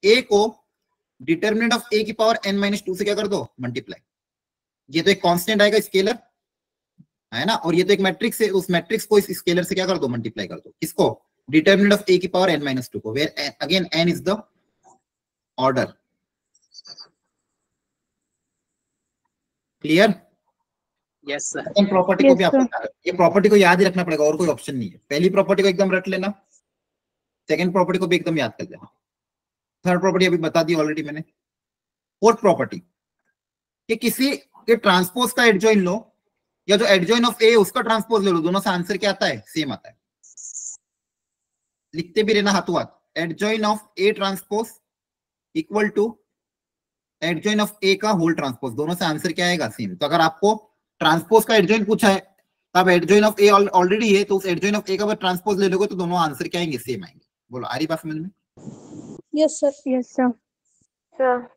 ए को डिटरमिनेंट ऑफ ए की पावर n-2 से क्या कर दो, मल्टीप्लाई। ये तो एक कांस्टेंट आएगा स्केलर, है ना, और ये तो एक मैट्रिक्स है, उस मैट्रिक्स को इस स्केलर से क्या कर दो, मल्टीप्लाई कर दो। किसको, डिटरमिनेंट ऑफ ए की पावर n-2 को, where again n is the order. Clear. Yes sir. Second property को भी आपको, ये प्रॉपर्टी को याद ही रखना पड़ेगा, और कोई ऑप्शन नहीं है। पहली प्रॉपर्टी को एकदम रट लेना, सेकंड प्रॉपर्टी को भी एकदम याद कर लेना, थर्ड प्रॉपर्टी अभी बता दी ऑलरेडी मैंने। फोर्थ प्रॉपर्टी कि किसी के ट्रांसपोज का एडजॉइन लो या जो एडजॉइन ऑफ ए उसका ट्रांसपोज ले लो, दोनों से आंसर क्या आता है, सेम आता है। लिखते भी रहना हाथों हाथ, adjoint of A transpose equal to adjoint of A का होल ट्रांसपोज, दोनों से आंसर क्या आएगा, सेम। तो अगर आपको ट्रांसपोज का एडजॉइन पूछा है तब एडजॉइन ऑफ ए ऑलरेडी है, तो उस एडजॉइन ऑफ ए का ट्रांसपोज ले लोगे तो दोनों आंसर क्या आएंगे, सेम आएंगे। बोलो आ रही बात समझ में। Yes sir. Yes sir. Sir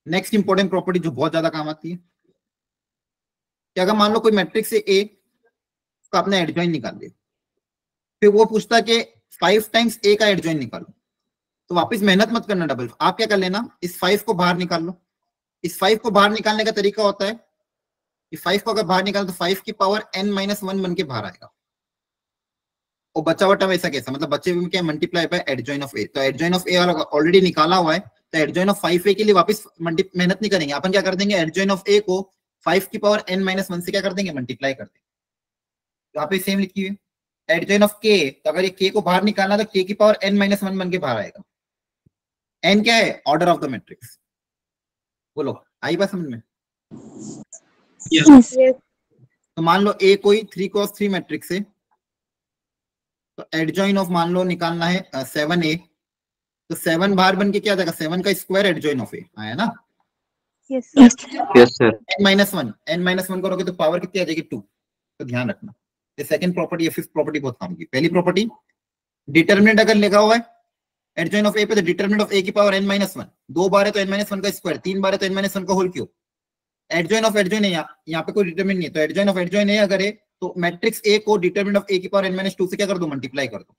next important property जो बहुत ज्यादा काम आती है कि अगर मान लो कोई मैट्रिक्स है ए का आपने एडजॉइन निकाल दिया, फिर वो पूछता है कि 5 टाइम्स ए का एडजॉइन निकालो, तो वापस मेहनत मत करना डबल, आप क्या कर लेना, इस 5 को बाहर निकाल लो। इस 5 को बाहर निकालने का तरीका होता है कि 5 को अगर बाहर निकालो तो 5 की पावर n-1 बन के बाहर आएगा, और बचा हुआ टर्म ऐसा कैसा, मतलब बच्चे में क्या, मल्टीप्लाई बाय एडजॉइन ऑफ ए। तो एडजॉइन ऑफ ए ऑलरेडी निकाला हुआ है, तो एडजॉइन ऑफ 5a के लिए वापस मेहनत नहीं करेंगे, अपन क्या कर देंगे, एडजॉइन ऑफ ए को 5 की पावर n-1 से क्या कर देंगे, मल्टीप्लाई कर देंगे। यहाँ पे सेम लिखी हुई एडजॉइन ऑफ के, तो अगर ये के को बाहर निकालना तो के की पावर n-1 बन के बाहर आएगा। n क्या है, ऑर्डर ऑफ द मैट्रिक्स। बोलो आई बात समझ में? Yes. तो मान लो ए कोई 3x3 मैट्रिक्स है, तो एडजॉइन ऑफ मान लो निकालना है 7a, तो 7 बाहर बन के क्या जाएगा, 7 का स्क्वायर एडजॉइन ऑफ ए आया ना। Yes yes sir. n-1 करोगे तो पावर कितनी आ जाएगी, 2। तो ध्यान रखना, ये सेकंड प्रॉपर्टी या फिफ्थ प्रॉपर्टी बहुत काम की। पहली प्रॉपर्टी, डिटरमिनेंट अगर लिखा हुआ है एडजॉइन ऑफ ए पे, तो डिटरमिनेंट ऑफ ए की पावर n-1, 2 बार है तो n-1 का स्क्वायर, 3 बार है तो n-1 का whole cube. Adjoint of adjoint है, यहाँ पे कोई डिटरमिनेंट नहीं है, तो एडजॉइन ऑफ एडजॉइन है अगर है तो मैट्रिक्स ए को डिटरमिनेंट ऑफ ए की पावर n-2 से क्या कर दो, मल्टीप्लाई कर दो,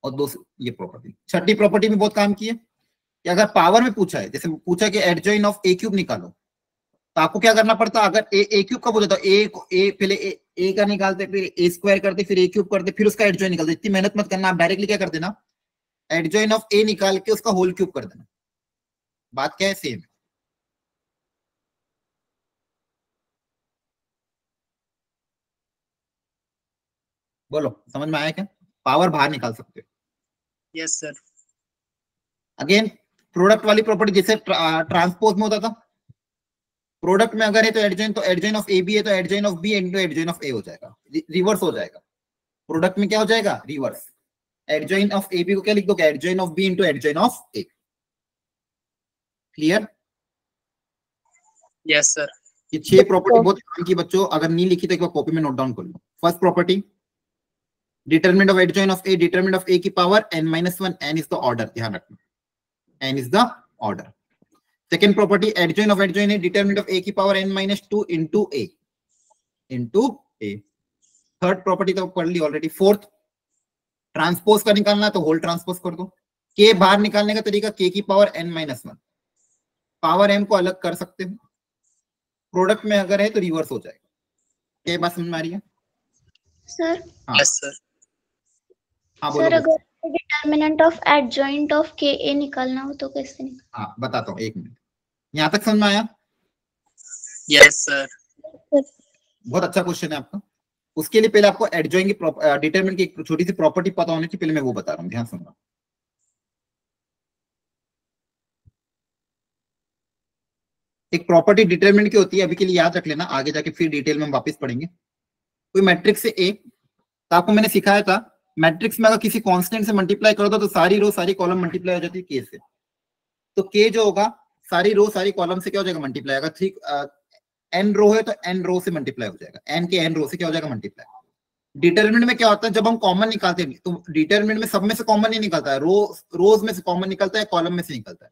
और दो ये प्रॉपर्टी। छठी प्रॉपर्टी भी बहुत काम की है कि अगर पावर में पूछा है, जैसे पूछा कि एडजॉइन ऑफ ए क्यूब निकालो, तो आपको क्या करना पड़ता, अगर ए क्यूब का बोलता ए पहले ए का निकालते, फिर ए स्क्वायर करते, फिर ए क्यूब करते, फिर उसका एडजॉइन निकालते। इतनी मेहनत मत करना, आप डायरेक्टली क्या कर देना, एडजॉइन ऑफ ए निकाल के उसका होल क्यूब कर देना। बात क्या है, सेम। बोलो समझ में आया क्या? पावर बाहर निकाल सकते हो। Yes, sir. अगेन प्रोडक्ट वाली प्रॉपर्टी जैसे ट्रांसपोज में होता था, प्रोडक्ट में अगर है तो एडजॉइन ऑफ ए बी है तो adjoint of B into adjoint of A हो जाएगा, रिवर्स हो जाएगा। प्रोडक्ट में क्या हो जाएगा, reverse. Adjoint of A B को क्या लिख दोगे, adjoint of B into adjoint of A. Clear? Yes, sir. ये 6 प्रॉपर्टी बहुत काम की बच्चों, अगर नहीं लिखी तो एक बार कॉपी में नोट डाउन कर लो। First property, determinant of adjoint of A, determinant of A की power n-1, n is the order, ध्यान रखना, n is the order. Second property, adjoint of adjoint है, डिटरमिनेंट ऑफ ए की power n-2 into A, third property तो पढ़ ली ऑलरेडी। फोर्थ, ट्रांसपोज का निकालना है तो होल ट्रांसपोज कर दो। के बाहर निकालने का तरीका, के की पावर n-1, पावर m को अलग कर सकते हो, प्रोडक्ट में अगर है तो रिवर्स हो जाएगा। क्या बात समझ में आ रही है सर? Yes, sir. हाँ सर बोलो। अगर डिटरमिनेंट ऑफ एडजॉइंट ऑफ के ए निकालना हो तो कैसे निकाल? हाँ बताता हूँ, एक मिनट। यहाँ तक समझ में आया? Yes, sir. बहुत अच्छा क्वेश्चन है आपका। उसके लिए पहले आपको एडजॉइन की डिटरमिनेंट की एक छोटी सी प्रॉपर्टी पता होने की, पहले मैं वो बता रहा हूँ, ध्यान सुनना। एक प्रॉपर्टी डिटरमिनेंट की होती है, अभी के लिए याद रख लेना, आगे जाके फिर डिटेल में हम वापस पढ़ेंगे। कोई मैट्रिक्स है ए, तो आपको मैंने सिखाया था मैट्रिक्स में अगर किसी कांस्टेंट से मल्टीप्लाई करो तो सारी रो सारी कॉलम मल्टीप्लाई हो जाती है के से। तो के जो होगा सारी रो सारी कॉलम से क्या हो जाएगा, मल्टीप्लाई। अगर 3 n रो है तो n रो से मल्टीप्लाई हो जाएगा, n के n रो से क्या हो जाएगा, मल्टीप्लाई। डिटरमिनेंट में क्या होता है, जब हम कॉमन निकालते हैं तो डिटरमिनेंट में सब में से कॉमन नहीं निकलता है, रोज में से कॉमन निकलता है, कॉलम में से निकलता है।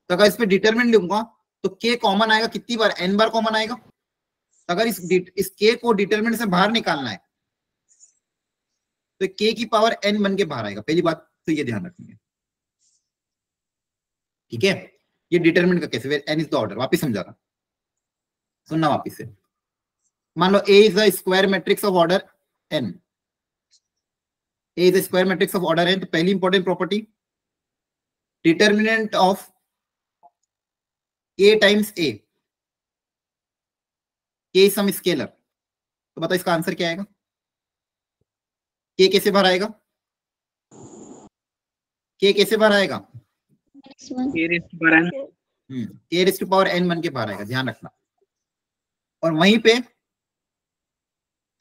तो अगर इस पे डिटरमिनेंट लूंगा तो के कॉमन आएगा, कितनी बार, n बार कॉमन आएगा। तो अगर इस के को डिटरमिनेंट से बाहर निकालना है तो के की पावर n बन के बाहर आएगा। पहली बात तो ये ध्यान रखेंगे, ठीक है। ये डिटरमिनेंट का कैसे, n इज द ऑर्डर। वापिस समझा रहा, सुनना वापिस से। मान लो A is the square matrix of order n, A is the square matrix of order n। तो पहली important property, determinant of A times A, K some scalar. तो बताओ इसका आंसर क्या आएगा, K कैसे बाहर आएगा, K कैसे बाहर आएगा, K raised to power n. K raise to power n बन के बाहर आएगा, ध्यान रखना। और वहीं पे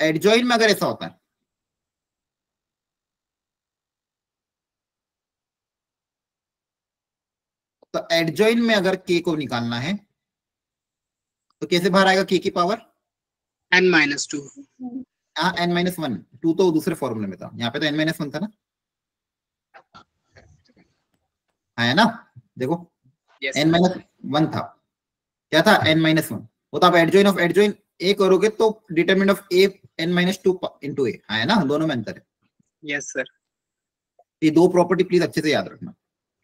एडजॉइन में अगर ऐसा होता है तो एडजॉइन में अगर K को निकालना है तो कैसे बाहर आएगा, K की पावर n-2. यहाँ n-1, 2 तो दूसरे फॉर्मूले में था, यहाँ पे तो n-1 था ना, है ना, देखो Yes, n sir. माइनस 1 था, क्या था n माइनस 1, वो तो आप एडजॉइन ऑफ एडजॉइन a करोगे तो determinant of a n minus 2 into a, है ना, दोनों में अंतर है। Yes, sir. ये दो प्रॉपर्टी प्लीज अच्छे से याद रखना।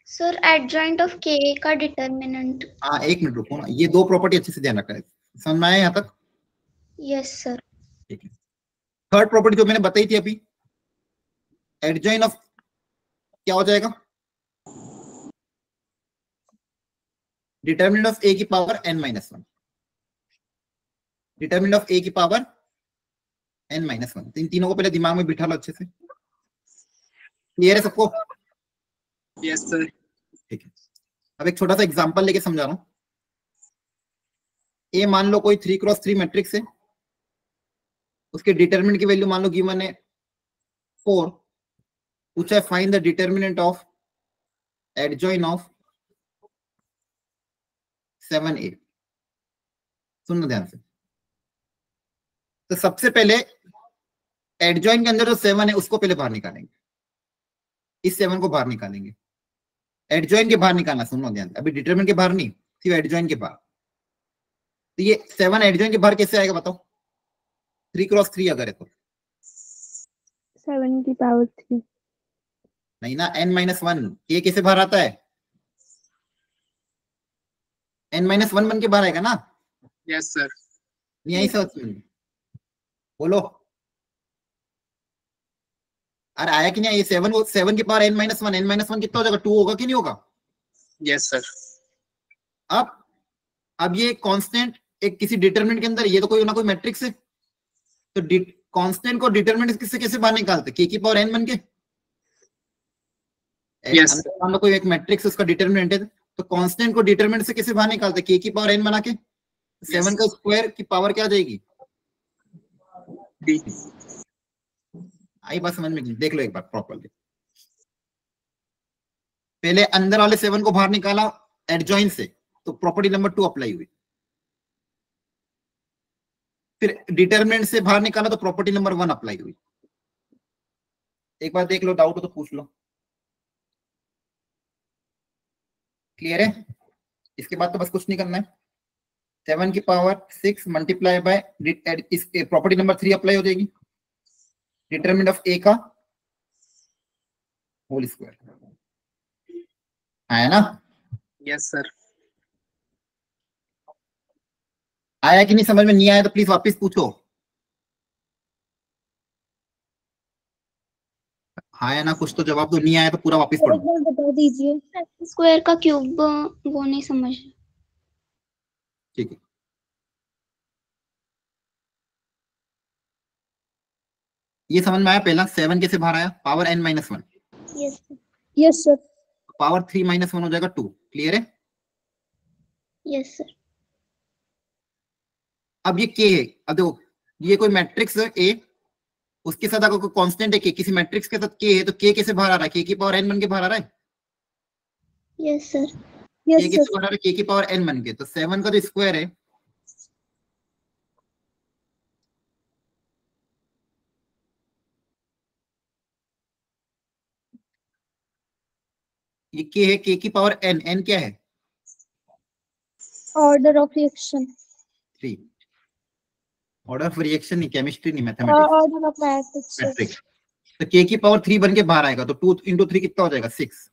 सर एडजॉइंट ऑफ के का डिटरमिनेंट। हाँ एक मिनट रुको ना, ये दो प्रॉपर्टी अच्छे से ध्यान रखना है, समझ में आया यहाँ तक? Yes sir. ठीक है, थर्ड प्रॉपर्टी जो मैंने बताई थी अभी, एडजॉइन ऑफ क्या हो जाएगा, डिटरमिनेंट ऑफ a की power n minus 1, determinant of a की पावर n माइनस 1। इन तीनों को पहले दिमाग में बिठा लो अच्छे से, क्लियर है सबको? Yes, sir. ठीक है, अब एक छोटा सा एग्जांपल लेके समझा रहा हूं। ए मान लो कोई 3x3 मैट्रिक्स है, उसके डिटरमिनेंट की वैल्यू मान लो गिवन है 4, पूछा है find the determinant of adjoint of 7a। सुनना ध्यान से, तो सबसे पहले एडजॉइन के अंदर जो 7 है उसको पहले बाहर निकालेंगे, इस 7 को बाहर निकालेंगे, एडजॉइन के बाहर निकालना, सुनो ध्यान से, अभी डिटरमिनेंट के बाहर नहीं, सिर्फ एडजॉइन के बाहर। तो ये 7 एडजॉइन के बाहर कैसे आएगा बताओ, 3x3 अगर है तो 7 की पावर 3। नहीं ना, n माइनस 1, ये कैसे बाहर आता है, n माइनस 1 बन के बाहर आएगा ना, Yes, sir. नहीं आई समझ में? बोलो, अरे आया कि नहीं, ये 7 के power n minus 1, n minus 1 कितना हो जाएगा, 2 होगा कि नहीं होगा? Yes, sir. अब ये कांस्टेंट एक किसी डिटरमिनेंट के अंदर, ये तो कोई ना कोई मैट्रिक्स है, तो कांस्टेंट को डिटरमिनेंट किससे कैसे बाहर निकालते, k की पावर n बन के। Yes. अंदर मान लो कोई एक मैट्रिक्स उसका डिटरमिनेंट है, तो कांस्टेंट को डिटरमिनेंट से कैसे बाहर निकालते, k की पावर n बना के, 7 का स्क्वायर की पावर क्या आ जाएगी, D. आई बात समझ में? देख लो एक बार प्रॉपर्ली, पहले अंदर वाले 7 को बाहर निकाला एडजॉइन से, तो प्रॉपर्टी नंबर 2 अप्लाई हुई, फिर डिटरमिनेंट से बाहर निकाला तो प्रॉपर्टी नंबर 1 अप्लाई हुई। एक बार देख लो, डाउट हो तो पूछ लो, क्लियर है? इसके बाद तो बस कुछ नहीं करना है, 7 की power 6 multiply by property number 3 apply हो जाएगी, डिटरमिनेंट ऑफ a का होल स्क्वायर, है ना? Yes, sir. आया कि नहीं समझ में? नहीं आया तो प्लीज वापस पूछो, आया ना कुछ तो जवाब दो, नहीं आया तो पूरा वापस पढ़ो। बता दीजिए। स्क्वायर का क्यूब वो नहीं समझ। ठीक है, ये समझ में आया? पहला 7 कैसे बाहर आया, power n minus 1, yes yes sir. Power 3 minus 1 हो जाएगा 2, क्लियर है? Yes sir. अब ये k है, अब देखो ये कोई मैट्रिक्स है a, उसके साथ अगर कोई कांस्टेंट है k, किसी मैट्रिक्स के साथ k है, तो k कैसे बाहर आ रहा है, k की पावर n बन के बाहर आ रहा है, यस सर। k कैसे बाहर आ रहा है, k की पावर n बन के, तो 7 का जो स्क्वायर है ये k है, k की पावर n, n क्या है, order of reaction. 3, order of reaction नहीं, केमिस्ट्री नहीं, mathematics, order of matrix. Matrix. तो k की पावर 3 बन के बाहर आएगा, तो 2 इंटू 3 कितना हो जाएगा, 6।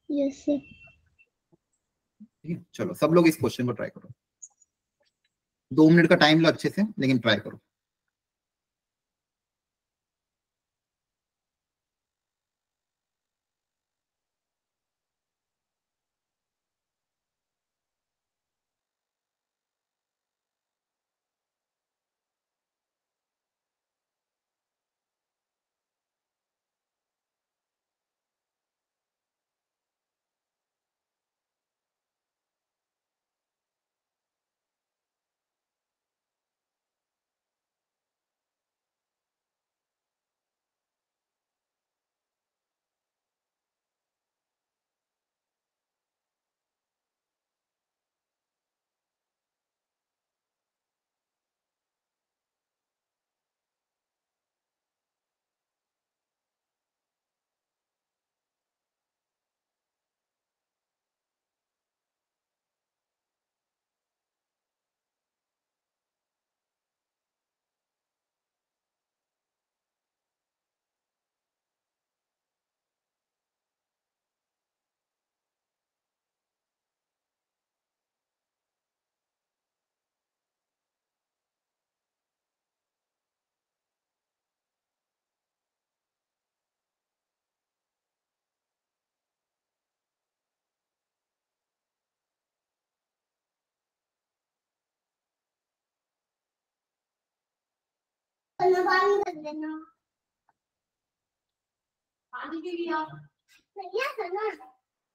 Yes sir. चलो सब लोग इस क्वेश्चन को ट्राई करो, 2 मिनट का टाइम लो अच्छे से, लेकिन ट्राई करो।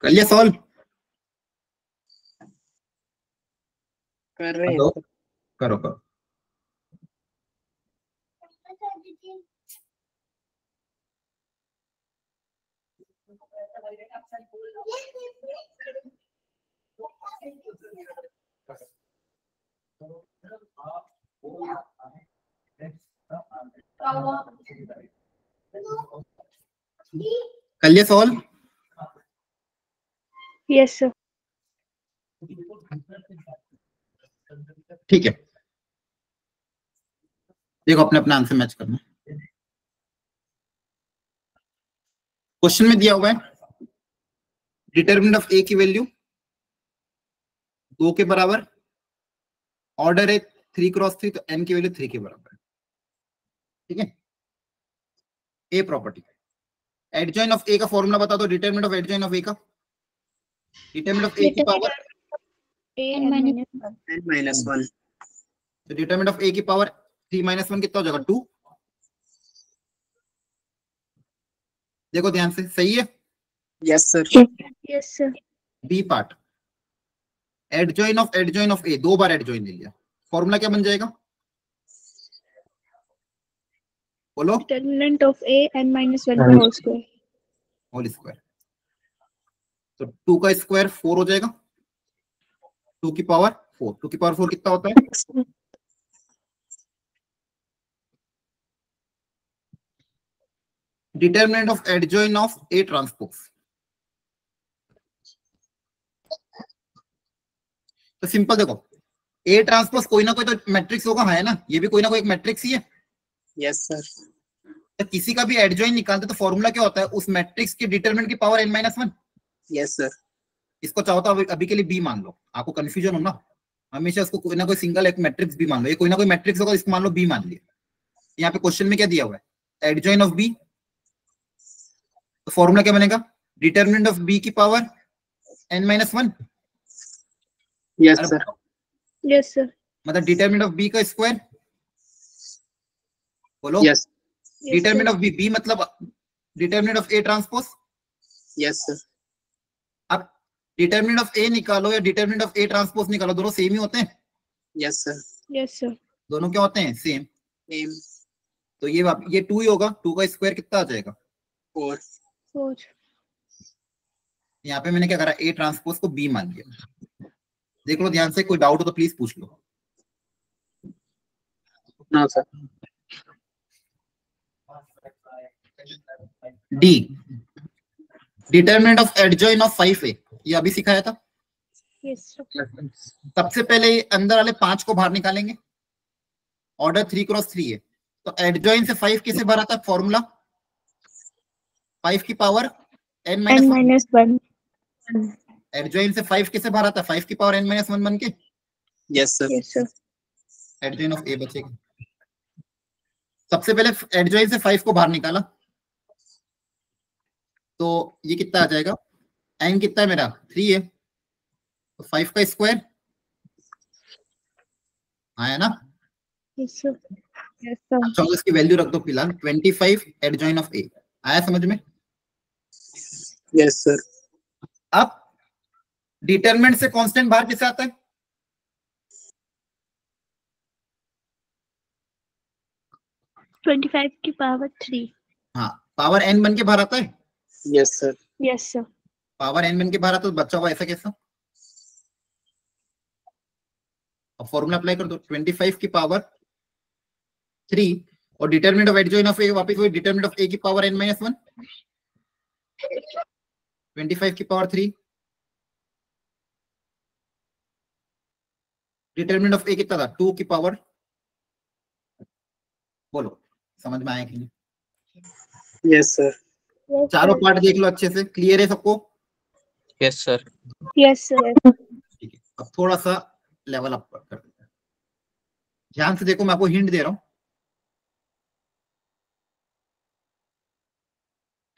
कर लिया सॉल्व? कर रहे करो हैं। करो करो। कर लिया सॉल्व? Yes sir. ठीक है, देखो अपने अपना आंसर मैच करना। क्वेश्चन में दिया हुआ है डिटरमिनेंट ऑफ ए की वैल्यू 2 के बराबर, ऑर्डर है 3 क्रॉस 3, तो n की वैल्यू 3 के बराबर है। ठीक है, a property. Adjoint of A का फॉर्मूला बता दो। Determinant of adjoint of A का, डिटरमिनेंट ऑफ ए की पावर n-1। तो डिटरमिनेंट ऑफ ए की पावर 3 - 1 कितना हो जाएगा? 2। देखो ध्यान से, सही है? Yes sir. Yes sir. B part, adjoint of A, 2 बार एडजॉइन ले लिया, फॉर्मूला क्या बन जाएगा? बोलो। डिटरमिनेंट ऑफ ए n-1 का होल स्क्वायर। होल स्क्वायर, तो 2 का स्क्वायर 4 हो जाएगा, 2 की पावर 4। 2 की पावर 4 कितना होता है? Determinant of adjoint of A transpose. तो सिंपल देखो, ए ट्रांसपोज कोई ना कोई तो मैट्रिक्स होगा, है ना? ये भी कोई ना कोई एक मैट्रिक्स ही है। Yes sir. तो किसी का भी एडजॉइन निकालते तो फॉर्मूला क्या होता है? उस मैट्रिक्स के डिटरमिनेंट की पावर n-1। Yes sir. इसको चाहो तो अभी के लिए बी मान लो, आपको कंफ्यूजन हो ना, हमेशा उसको कोई ना कोई सिंगल एक मैट्रिक्स बी मान लो। ये कोई ना कोई मैट्रिक्स होगा, इसको मान लो बी मान लिया। यहाँ पे क्वेश्चन में क्या दिया हुआ है? एडजॉइन ऑफ बी, तो फॉर्मूला क्या बनेगा? डिटरमिनेंट ऑफ बी की power n-1। Yes sir. Yes sir. मतलब डिटरमिनेंट ऑफ बी का स्क्वायर। बोलो। यस। डिटरमिनेंट ऑफ बी, मतलब determinant of A transpose. Yes sir. अब डिटरमिनेंट ऑफ ए निकालो या डिटरमिनेंट ऑफ ए ट्रांसपोज निकालो, दोनों सेम ही होते हैं। Yes sir. Yes sir. दोनों क्या होते हैं? सेम। सेम। तो ये 2 ही होगा। 2 का स्क्वायर कितना आ जाएगा? 4। 4। यहाँ पे मैंने क्या करा? ए ट्रांसपोज को बी मान लिया। देख लो ध्यान से, कोई डाउट हो तो प्लीज पूछ लो। No sir. D, determinant of adjoint of 5a, ये अभी सिखाया था। Yes sir. सबसे पहले अंदर वाले 5 को बाहर निकालेंगे, ऑर्डर 3 क्रॉस 3 है, तो एडजॉइन से 5 किसे बाहर आता है? फॉर्मूला 5 की पावर n-1। एडजॉइन से 5 किसे बाहर आता है? 5 की पावर n-1 बन के। Yes sir. Yes sir. Adjoint of A बचेगा। सबसे पहले एडजॉइन से 5 को बाहर निकाला, तो ये कितना आ जाएगा? n कितना है मेरा? 3 है, तो 5 का स्क्वायर आया ना? Yes sir. Yes sir. अच्छा, इसकी वैल्यू रख दो फिलहाल 25 एडजॉइन ऑफ ए। आया समझ में? Yes sir. अब डिटरमिनेंट से कांस्टेंट बाहर किसे आता है? (25 की पावर 3). हाँ, पावर n बन के बाहर आता है। Yes sir. Yes sir. Power n बन के बाहर आता है, तो बच्चा हुआ ऐसा कैसा? अब फॉर्मूला अप्लाई कर दो, 25 की पावर 3 और डिटरमिनेंट ऑफ एडजॉइन ऑफ ए वापस वही डिटरमिनेंट ऑफ ए की पावर n-1। 25 की पावर 3, डिटरमिनेंट ऑफ ए कितना था? 2 की पावर। बोलो समझ में आया कि नहीं? Yes sir. चारों पार्ट देख लो अच्छे से, क्लियर है सबको? Yes sir. Yes sir. ठीक है, अब थोड़ा सा लेवल अप कर देते हैं। ध्यान से देखो, मैं आपको हिंट दे रहा हूं।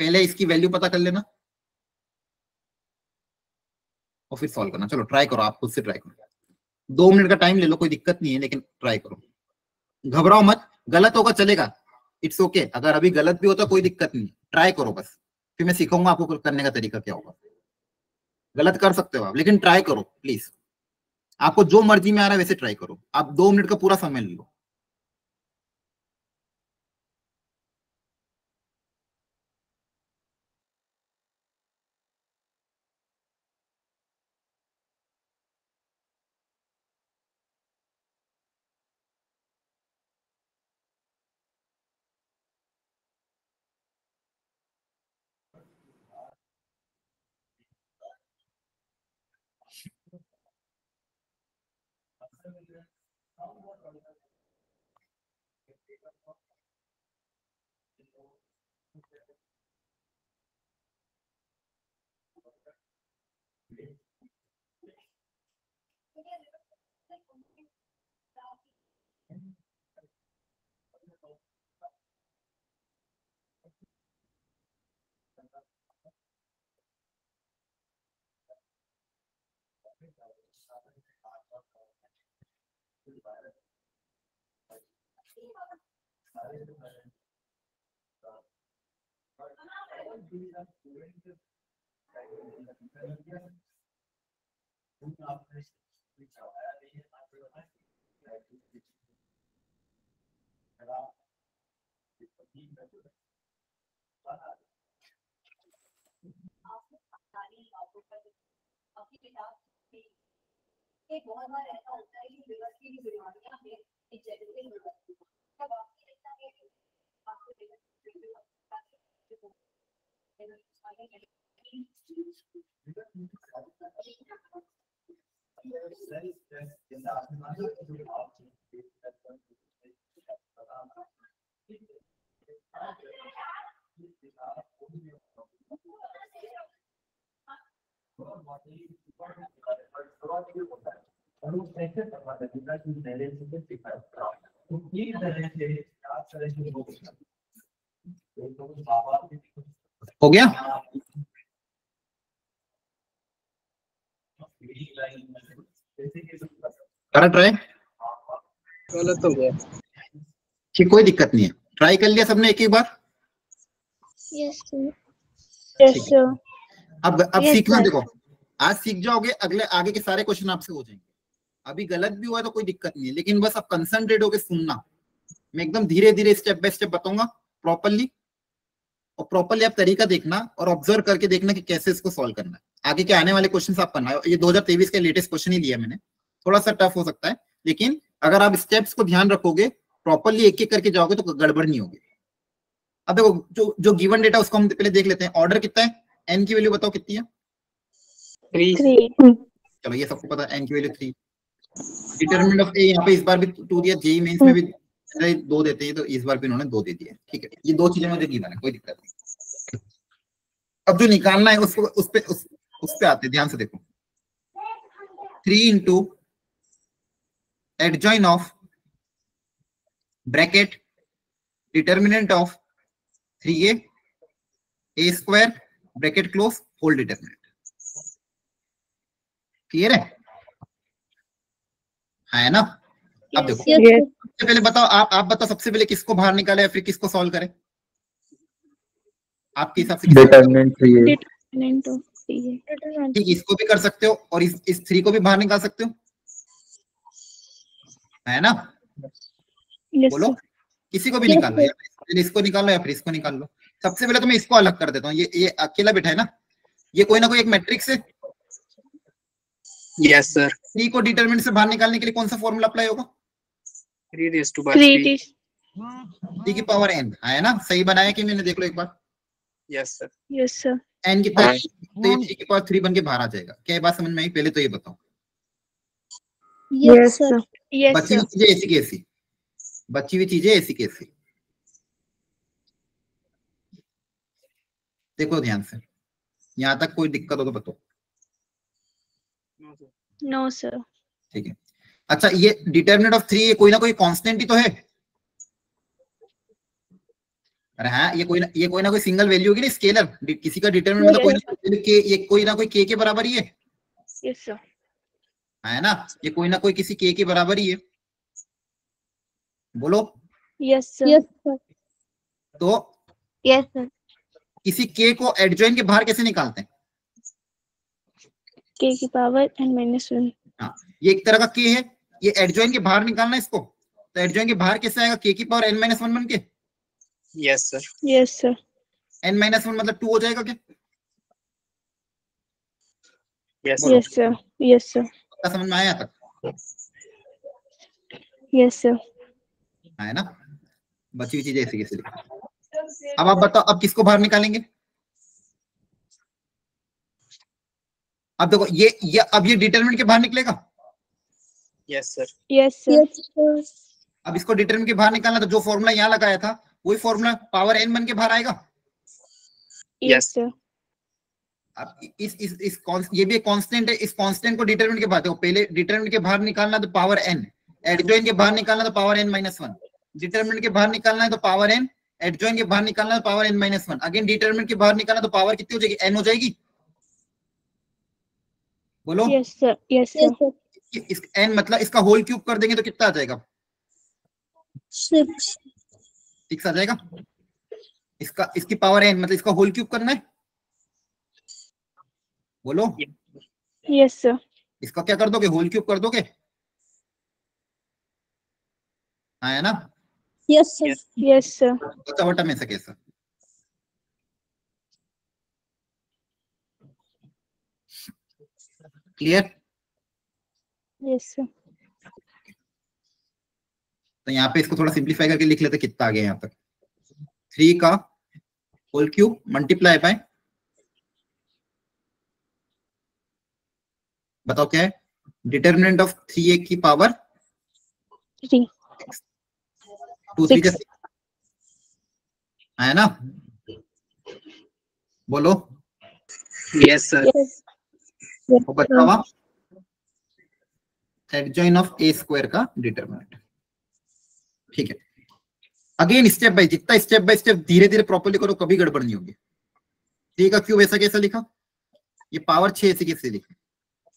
पहले इसकी वैल्यू पता कर लेना और फिर सॉल्व करना। चलो ट्राई करो, आप खुद से ट्राई करो। 2 मिनट का टाइम ले लो, कोई दिक्कत नहीं है, लेकिन ट्राई करो, घबराओ मत। गलत होगा चलेगा, इट्स ओके अगर अभी गलत भी होता कोई दिक्कत नहीं, ट्राई करो बस, फिर मैं सिखाऊंगा आपको करने का तरीका क्या होगा। गलत कर सकते हो आप, लेकिन ट्राई करो प्लीज, आपको जो मर्जी में आ रहा है वैसे ट्राई करो। आप 2 मिनट का पूरा समय ले लो। हो गया? करा ट्राई? गलत हो गया। ठीक, कोई दिक्कत नहीं है, ट्राई कर लिया सबने एक एक बार? Yes sir. Yes sir. अब Yes, सीखना sir. देखो, आज सीख जाओगे, अगले आगे के सारे क्वेश्चन आपसे हो जाएंगे। अभी गलत भी हुआ है तो कोई दिक्कत नहीं है, लेकिन बस आप कंसंट्रेट होकर सुनना, मैं एकदम धीरे धीरे स्टेप बाय स्टेप बताऊंगा प्रॉपरली, और प्रॉपरली आप तरीका देखना और ऑब्जर्व करके देखना कि कैसे इसको सॉल्व करना है। आगे के आने वाले क्वेश्चन आप करना है, ये 2023 के लेटेस्ट क्वेश्चन ही लिया मैंने, थोड़ा सा टफ हो सकता है, लेकिन अगर आप स्टेप्स को ध्यान रखोगे, प्रॉपरली एक एक करके जाओगे तो गड़बड़ नहीं होगी। अब देखो जो गिवन डेटा उसको हम पहले देख लेते हैं। ऑर्डर कितना है, एन की वैल्यू बताओ कितनी है? 3। चलो ये सबको पता है, एन की वैल्यू 3। डिटरमिनेंट ऑफ ए यहाँ पे इस बार भी 2 दिया, जेई मेंस में भी 2 देते हैं, तो इस बार भी उन्होंने 2 दे दिए। ठीक है, ये 2 चीजें मुझे गिवन है, कोई दिक्कत नहीं। अब जो निकालना है उसको उस पे आते, ध्यान से देखो। 3 into adjoint of bracket determinant of 3a a square bracket close whole determinant. Clear है ना? अब देखो, सबसे पहले बताओ, आप बताओ सबसे पहले किसको बाहर निकाले या फिर किसको सॉल्व करें आपके हिसाब से? Determinant 3a। ठीक, इसको भी कर सकते हो और इस 3 को भी बाहर निकाल सकते हो, है ना? बोलो, किसी को भी निकाल लो, या फिर इसको निकाल लो या फिर इसको निकाल लो। सबसे पहले तो मैं इसको अलग कर देता हूँ, ये अकेला बैठा है ना, ये कोई ना कोई एक मैट्रिक्स है। Yes sir. 3 को डिटरमिनेंट से बाहर निकालने के लिए कौन सा फॉर्मूला अप्लाई होगा? 3 3 की पावर n, है ना? सही बनाया कि मैंने, देख लो एक बार। Yes sir. Yes sir. n कितना है? तो ये 3 की पावर 3 बन के बाहर आ जाएगा। क्या ये बात समझ में आई? पहले तो ये बताओ। Yes sir. यस बची हुई चीजें ऐसी की ऐसी, बची हुई चीजें ऐसी की ऐसी। देखो ध्यान से, यहाँ तक कोई दिक्कत हो तो बताओ। No sir. ठीक है, अच्छा ये डिटरमिनेंट ऑफ 3, ये कोई ना कोई कांस्टेंट ही तो है। अरे हाँ, ये कोई ना कोई सिंगल वैल्यू होगी ना, स्केलर। किसी का डिटरमिनेंट मतलब कोई ना कोई के के बराबर ही है। Yes sir. है ना? ये कोई ना कोई किसी के बराबर ही है। बोलो। Yes sir. तो यस सर। किसी k को एडजॉइन के बाहर कैसे निकालते हैं? k की पावर n-1। हाँ, ये एक तरह का k है, ये एडजॉइन के बाहर निकालना है इसको, तो एडजॉइन के बाहर कैसे आएगा? k की पावर n-1 बन के। Yes sir. Yes sir. n-1 मतलब 2 हो जाएगा क्या? Yes yes sir. Yes sir. समझ में आया तक? Yes sir. है ना, बची हुई चीजें ऐसी कैसे लिखी। अब आप बताओ, अब किसको बाहर निकालेंगे? अब देखो ये अब ये डिटरमिनेंट के बाहर निकलेगा। Yes sir. Yes sir. अब इसको डिटरमिनेंट के बाहर निकालना, तो जो फॉर्मूला यहाँ लगाया था वही फॉर्मूला पावर n बन के बाहर आएगा। Yes sir. अब ये भी एक कांस्टेंट है, इस कांस्टेंट को डिटरमिनेंट के बाहर, देखो पहले डिटरमिनेंट के बाहर निकालना तो पावर n, एडजॉइन के बाहर निकालना तो पावर n-1, डिटरमिनेंट के बाहर निकालना है तो पावर n, एडजॉइन के बाहर निकालना तो पावर n-1, अगेन डिटरमिनेंट के बाहर निकालना तो पावर कितनी हो जाएगी? n हो जाएगी। बोलो। Yes sir. Yes sir. इस n मतलब इसका होल क्यूब कर देंगे तो कितना आ जाएगा? 6 आ जाएगा। इसकी पावर n मतलब इसका होल क्यूब करना है। बोलो। Yes sir. इसका क्या कर दोगे? होल क्यूब कर दोगे, है ना? Yes sir. Yes sir. चवटा में से कैसा? क्लियर? Yes sir. तो यहाँ पे इसको थोड़ा सिंप्लीफाई करके लिख लेते, कितना आ गया यहाँ तक? 3 का होल क्यूब मल्टीप्लाई बाय, बताओ क्या है? डिटरमिनेंट ऑफ 3a की पावर 3। 2 3 6 है ना? बोलो। Yes sir. बतावा एडजॉइन ऑफ a स्क्वायर का डिटरमिनेंट। ठीक है, अगेन स्टेप बाय जितना स्टेप बाय स्टेप धीरे धीरे प्रॉपर्ली करो, कभी गड़बड़ नहीं होगी। 3 का क्यूब ऐसा कैसा लिखा? ये पावर 6 ऐसे कैसे लिखा?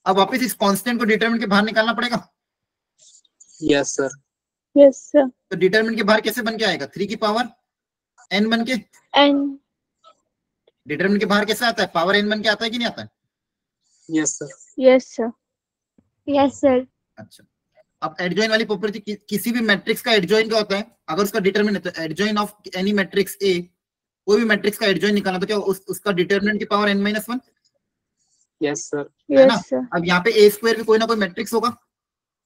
अब वापस इस कांस्टेंट को डिटरमिनेंट के बाहर निकालना पड़ेगा। Yes sir. Yes sir. तो डिटरमिनेंट के बाहर कैसे बन के आएगा? 3 की पावर n बन के। n। डिटरमिनेंट के बाहर कैसे आता है? पावर n बन के आता है कि नहीं आता है? Yes sir. Yes sir. Yes sir. अच्छा, अब एडजॉइन वाली प्रॉपर्टी, किसी भी मैट्रिक्स का एडजॉइन क्या होता है? अगर उसका डिटरमिनेंट, तो adjoint of any matrix A, कोई भी मैट्रिक्स का एडजॉइन निकालना तो क्या उसका डिटरमिनेंट की पावर n-1, यस सर। है ना? Yes sir. अब यहाँ पे ए स्क्वायर भी कोई ना कोई मैट्रिक्स होगा,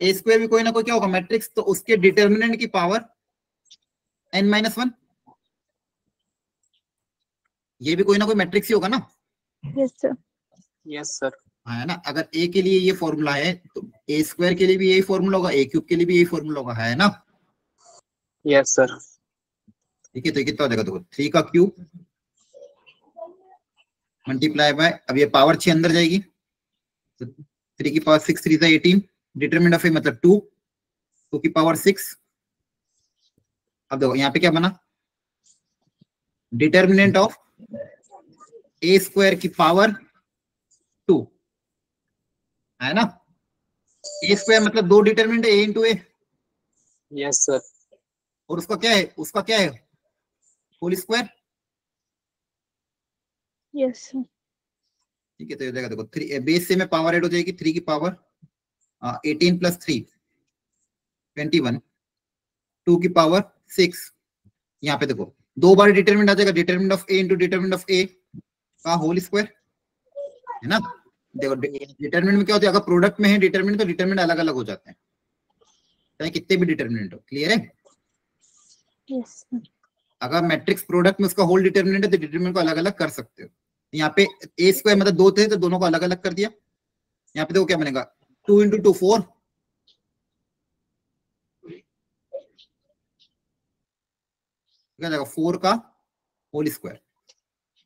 ए स्क्वायर भी कोई ना कोई क्या होगा? मैट्रिक्स, तो उसके डिटरमिनेंट की पावर n-1, ये भी कोई ना कोई मैट्रिक्स ही होगा ना? Yes sir. Yes sir. है ना? अगर ए के लिए ये फॉर्मूला है तो ए स्क्वायर के लिए भी यही फॉर्मूला होगा, ए क्यूब के लिए भी यही फॉर्मूला होगा, है ना? Yes sir. ठीक है, तो कितना हो जाएगा? देखो 3 का क्यूब मल्टीप्लाई बाय, अब ये पावर 6 अंदर जाएगी, तो 3 की पावर 6 3 से 18, डिटरमिनेंट ऑफ ए मतलब 2, 2 की पावर 6। अब देखो यहाँ पे क्या बना? डिटरमिनेंट ऑफ ए स्क्वायर की पावर 2, है ना? ए स्क्वायर मतलब 2 डिटरमिनेंट है, A into A. Yes sir. और उसका क्या है? उसका क्या है? Whole square. Yes sir. ठीक है, तो ये हो जाएगा, देखो 3 बेस से में पावर ऐड हो जाएगी, 3 की पावर 18 प्लस 3 21, 2 की पावर 6। यहाँ पे देखो 2 बार डिटरमिनेंट आ जाएगा, determinant of A into determinant of A का होल स्क्वायर, है ना? देखो डिटरमिनेंट में क्या होता है? अगर प्रोडक्ट में है डिटरमिनेंट, तो डिटरमिनेंट अलग अलग हो जाते हैं, चाहे कितने भी डिटरमिनेंट हो। क्लियर है? Yes sir. अगर मैट्रिक्स प्रोडक्ट में उसका होल डिटरमिनेंट है तो डिटरमिनेंट को अलग अलग कर सकते हो। यहाँ पे ए स्क्वायर मतलब 2 थे तो दोनों को अलग अलग कर दिया। यहाँ पे देखो क्या बनेगा? 2 इंटू 2 4, क्या जाएगा? 4 का होल स्क्वायर,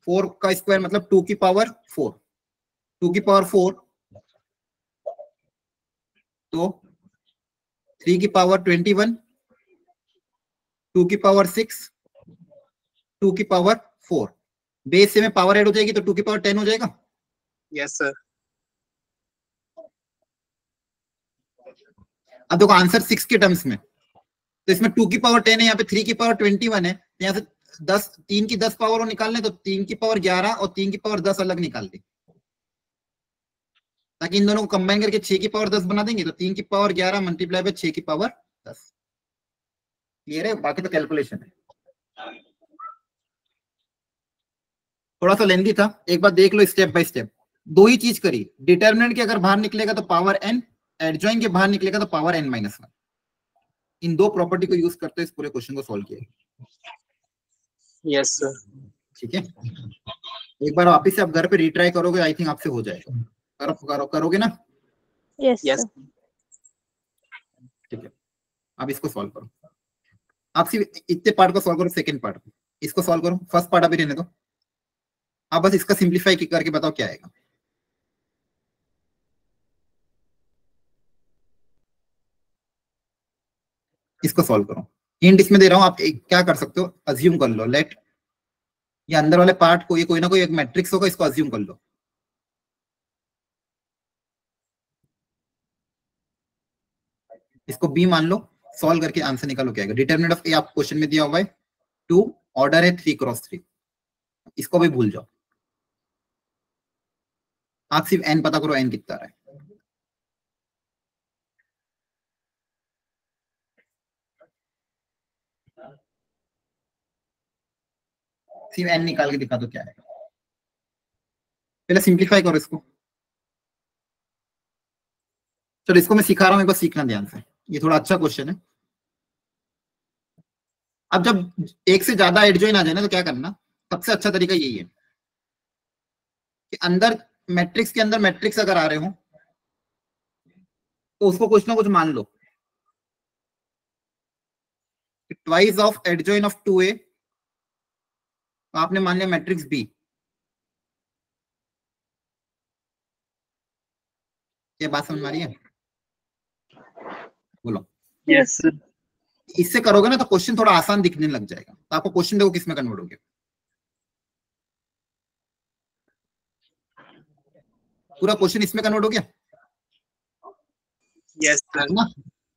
4 का स्क्वायर मतलब 2 की पावर 4, 2 की पावर 4, तो 3 की पावर 21, 2 की पावर 6, 2 की पावर 4, बेस से में पावर ऐड हो जाएगी तो 2 की पावर 10 हो जाएगा। Yes sir. अब देखो आंसर 6 के टर्म्स में, तो इसमें 2 की पावर 10 है, यहाँ पे 3 की पावर 21 है, यहाँ से 10, 3 की 10 पावर निकालने, तो 3 की पावर 11 और 3 की पावर 10 अलग निकाल दे, ताकि इन दोनों को कंबाइन करके 6 की पावर 10 बना देंगे। तो 3 की पावर 11 मल्टीप्लाई बाय 6 की पावर 10। क्लियर है? बाकी तो कैलकुलेशन है, थोड़ा सा लेंथी था, एक बार देख लो स्टेप बाय स्टेप। दो ही चीज करी, डिटर्मिनेंट के अगर बाहर निकलेगा तो पावर n, एडजॉइन के बाहर निकलेगा तो पावर n-1। इन दो प्रॉपर्टी को यूज करते इस पूरे क्वेश्चन को सॉल्व किया। Yes sir. ठीक है, एक बार वापिस से आप घर पे रिट्राई करोगे, आई थिंक आपसे हो जाएगा। करोगे ना? यस यस ठीक है, अब इसको सॉल्व करो। आप सिर्फ इतने पार्ट को सॉल्व करो, सेकंड पार्ट इसको सॉल्व करो, फर्स्ट पार्ट अभी रहने दो। आप बस इसका सिंप्लीफाई करके बताओ क्या आएगा। इसको सॉल्व करो, हिंट इसमें दे रहा हूं, आप क्या कर सकते हो, अज्यूम कर लो, लेट ये अंदर वाले पार्ट को, ये कोई ना कोई एक मैट्रिक्स होगा, इसको अज्यूम कर लो। इसको बी मान लो, सॉल्व करके आंसर निकालो क्या आएगा। डिटरमिनेंट ऑफ ए आपको क्वेश्चन में दिया हुआ है 2, ऑर्डर है 3x3। इसको भी भूल जाओ, आप सिर्फ n पता करो, n कितना है। सिर्फ n निकाल के दिखा दो क्या आएगा। पहले सिंप्लीफाई करो इसको। चलो इसको मैं सिखा रहा हूं, एक बार सीखना ध्यान से, ये थोड़ा अच्छा क्वेश्चन है। अब जब एक से ज्यादा एडजॉइन आ जाए ना, तो क्या करना, सबसे अच्छा तरीका यही है कि अंदर मैट्रिक्स के अंदर मैट्रिक्स अगर आ रहे हो तो उसको कुछ ना कुछ मान लो। Twice of adjoint of 2a, आपने मान लिया मैट्रिक्स बी। ये बात समझ में आ रही है? बोलो। Yes sir. इससे करोगे ना तो क्वेश्चन थोड़ा आसान दिखने लग जाएगा। तो आपको क्वेश्चन देखो किस में कन्वर्ट हो गया, पूरा क्वेश्चन इसमें कन्वर्ट हो गया। Yes sir. ना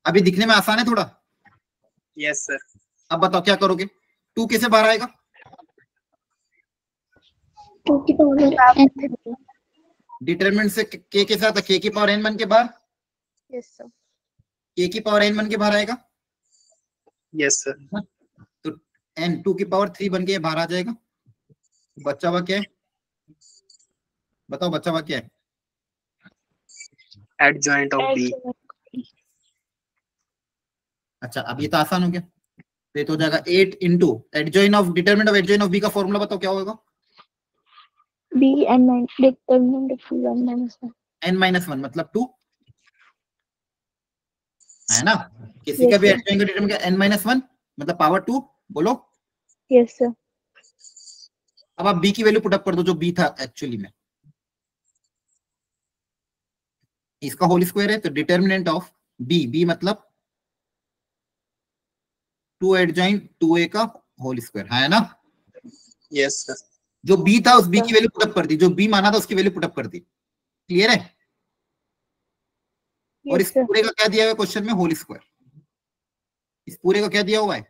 अभी दिखने में आसान है थोड़ा। Yes sir. अब बताओ क्या करोगे, 2 कैसे बाहर आएगा? 2 की पावर n। डिटरमिनेंट से k के साथ k की पावर n बन के बाहर, यस सर, k की पावर n बन के बाहर आएगा। Yes sir. तो n 2 की पावर 3 बन के बाहर आ जाएगा। बच्चा हुआ क्या है, बताओ बच्चा हुआ क्या है? Adjoint of B. अच्छा, अब ये तो आसान हो गया। तो ये तो हो जाएगा 8 into adjoint of, determinant of adjoint of B का फॉर्मूला बताओ क्या होगा? b n determinant of n-1 मतलब 2 है ना। किसी का भी एडजॉइन का डिटरमिनेंट n-1 मतलब पावर 2, बोलो। Yes sir. अब आप b की वैल्यू पुटअप कर दो, जो b था एक्चुअली में, इसका होल स्क्वायर है। तो डिटरमिनेंट ऑफ b मतलब 2 एडजॉइन 2a का होल स्क्वायर है ना। Yes sir. जो b था उस b की वैल्यू पुटअप कर दी, जो b माना था उसकी वैल्यू पुटअप कर दी। क्लियर है? और इस पूरे का क्या दिया हुआ है क्वेश्चन में? Whole square. इस पूरे का क्या दिया हुआ है?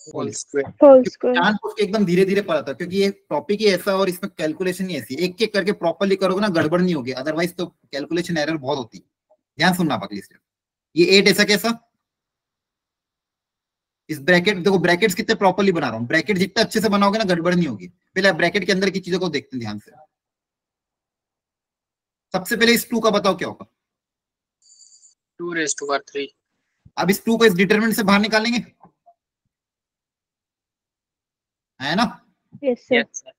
Whole square. जान को एकदम धीरे धीरे पढ़ा था, क्योंकि ये टॉपिक ही ऐसा और इसमें कैलकुलेशन ही ऐसी, एक एक करके प्रॉपर्ली करोगे ना गड़बड़ नहीं होगी, अदरवाइज तो कैलकुलेशन एरर बहुत होती है। ध्यान सुनना आप अगली स्टेप। ये 8 ऐसा कैसा, इस ब्रैकेट देखो, ब्रैकेट्स कितने प्रॉपर्ली बना रहा हूँ, ब्रैकेट जितना अच्छे से बनाओगे ना गड़बड़ नहीं होगी। पहले ब्रैकेट के अंदर की चीजों को देखते हैं ध्यान से। सबसे पहले इस 2 का बताओ क्या होगा? 2⁻3। अब इस 2 को इस डिटरमिनेंट से बाहर निकालेंगे, है ना। Yes sir.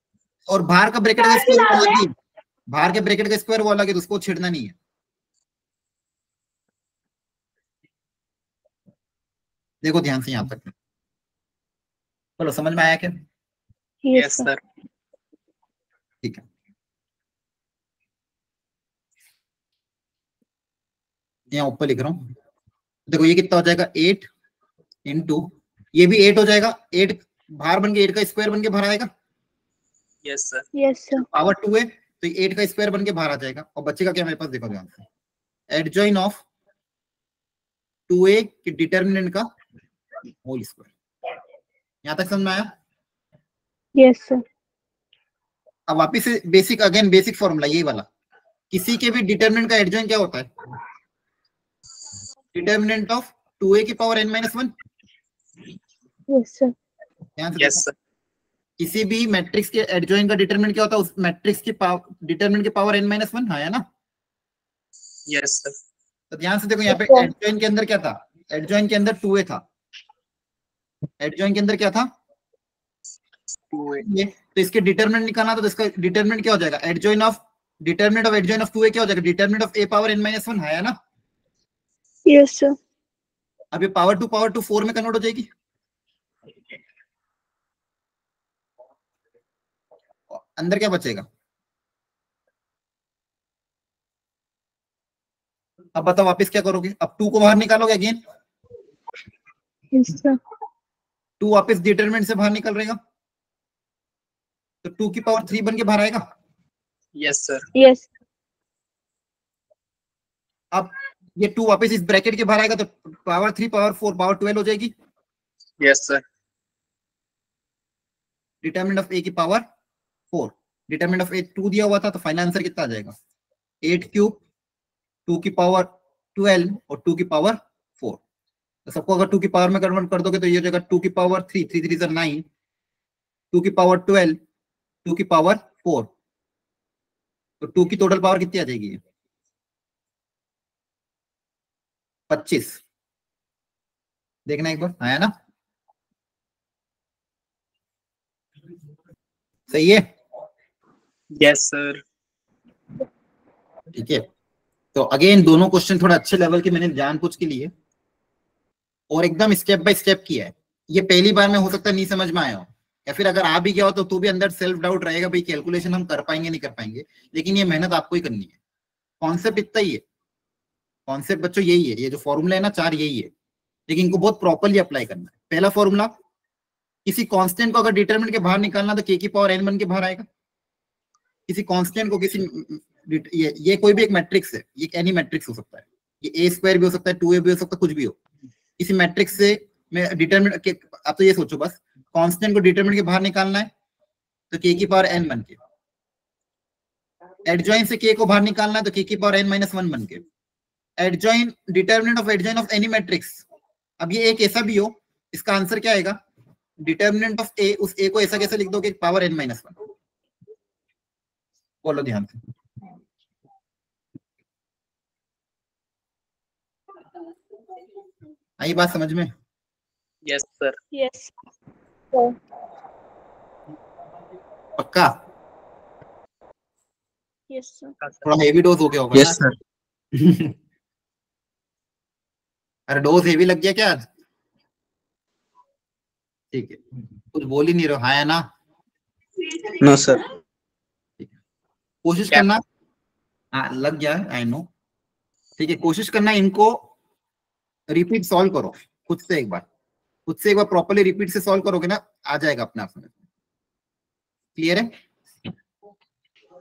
और बाहर का ब्रैकेट का स्क्वायर वो अलग ही, बाहर के ब्रैकेट का स्क्वायर वो अलग है, तो उसको छेड़ना नहीं है। देखो ध्यान से यहां तक, चलो समझ में आया क्या? Yes sir. ठीक है, यहाँ ऊपर लिख रहा हूं, देखो ये कितना हो जाएगा 8 इंटू, ये भी 8 हो जाएगा, 8 बाहर बन के 8 का स्क्वायर बन के बाहर आएगा। Yes sir. Yes sir. Power 2 है तो 8 का स्क्वायर बन के बाहर आ जाएगा। और बच्चे क्या मेरे पास, देखो ध्यान से, एडजॉइन ऑफ 2a के डिटरमिनेंट का होल स्क्वायर। यहाँ तक समझ में आया? Yes sir. अब वापिस से बेसिक, अगेन बेसिक फॉर्मूला यही वाला, किसी के भी डिटरमिनेंट का एडजॉइंट क्या होता है? डिटरमिनेंट ऑफ 2a की पावर n - 1। Yes sir. ध्यान से यस देखो, सर, किसी भी मैट्रिक्स के एडजॉइंट का डिटरमिनेंट क्या होता है? उस मैट्रिक्स की पावर, डिटरमिनेंट की पावर n - 1 है ना? यस सर, तो ध्यान से देखो, यहाँ पे अच्छा। एडजॉइंट के अंदर क्या था? एडजॉइंट के अंदर 2a था। एडजॉइंट के अंदर क्या था? 2a। ये तो इसके डिटरमिनेंट निकालना, तो इसका डिटरमिनेंट क्या हो जाएगा? Adjoint of, determinant of adjoint of 2a क्या हो जाएगा? Determinant of a power n - 1 है ना? Yes sir. अब ये पावर टू 4 में कन्वर्ट हो जाएगी। अंदर क्या बचेगा? अब बताओ वापस क्या करोगे? अब 2 को बाहर निकालोगे अगेन, यस सर। 2 वापस डिटरमिनेंट से बाहर निकल रहेगा, तो 2 की पावर 3 बन के बाहर आएगा। Yes sir, yes. अब ये 2 वापस इस ब्रैकेट के बाहर आएगा, तो पावर 3 पावर 4 पावर 12 हो जाएगी। Yes sir, determinant of a की पावर 4, डिटरमिनेंट ऑफ a 2 दिया हुआ था, तो फाइनल आंसर कितना आ जाएगा? 8 क्यूब, 2 की पावर 12 और 2 की पावर 4। तो सबको अगर 2 की पावर में कन्वर्ट कर दोगे तो ये हो जाएगा 2 की पावर 3, 3 3 9, 2 की पावर 12, 2 की पावर 4। तो 2 की टोटल पावर कितनी आ जाएगी? 25। देखना एक बार, आया ना? सही है? यस सर, ठीक है। तो अगेन दोनों क्वेश्चन थोड़ा अच्छे लेवल के मैंने जानबूझ के लिए और एकदम स्टेप बाय स्टेप किया है। ये पहली बार में हो सकता है नहीं समझ में आया हो, या फिर अगर आ भी गया हो तो भी अंदर सेल्फ डाउट रहेगा, भाई कैलकुलेशन हम कर पाएंगे नहीं कर पाएंगे, लेकिन ये मेहनत आपको ही करनी है। कॉन्सेप्ट इतना ही है, कॉन्सेप्ट बच्चों यही है, ये जो फॉर्मूला है ना 4 यही है, लेकिन इनको बहुत प्रॉपरली अप्लाई करना है। पहला फॉर्मूला, किसी कांस्टेंट को अगर डिटरमिनेंट के बाहर निकालना तो k की पावर n बन के बाहर आएगा। किसी कांस्टेंट को, किसी ये कोई भी एक मैट्रिक्स है, ये एनी मैट्रिक्स हो सकता है, ये a² भी हो सकता है, 2a भी हो सकता है, कुछ भी हो। किसी मैट्रिक्स से मैं डिटरमिनेंट, आप तो ये सोचो बस, कांस्टेंट को डिटरमिनेंट के बाहर निकालना है तो k की पावर n बन के, एडजॉइंट से k को बाहर निकालना है तो k की पावर n - 1 बन के, adjoint, determinant of adjoint of any matrix. अब ये एक ऐसा भी हो, इसका आंसर क्या आएगा? डिटरमिनेंट ऑफ a, उस a को ऐसा कैसे लिख दोगे? Power n - 1। बोलो ध्यान से। आई बात समझ में? Yes sir, yes. पक्का? Yes sir. थोड़ा हेवी डोज हो गया होगा यस ना? सर। अरे डोज हेवी लग गया क्या आज? ठीक है, कुछ बोल ही नहीं रहे हो, हाँ या ना? No sir. कोशिश करना, हाँ लग गया है, आई नो। ठीक है, कोशिश करना इनको रिपीट सॉल्व करो खुद से एक बार, खुद से एक बार प्रॉपर्ली रिपीट से सॉल्व करोगे ना, आ जाएगा अपने आप समझ में। क्लियर है?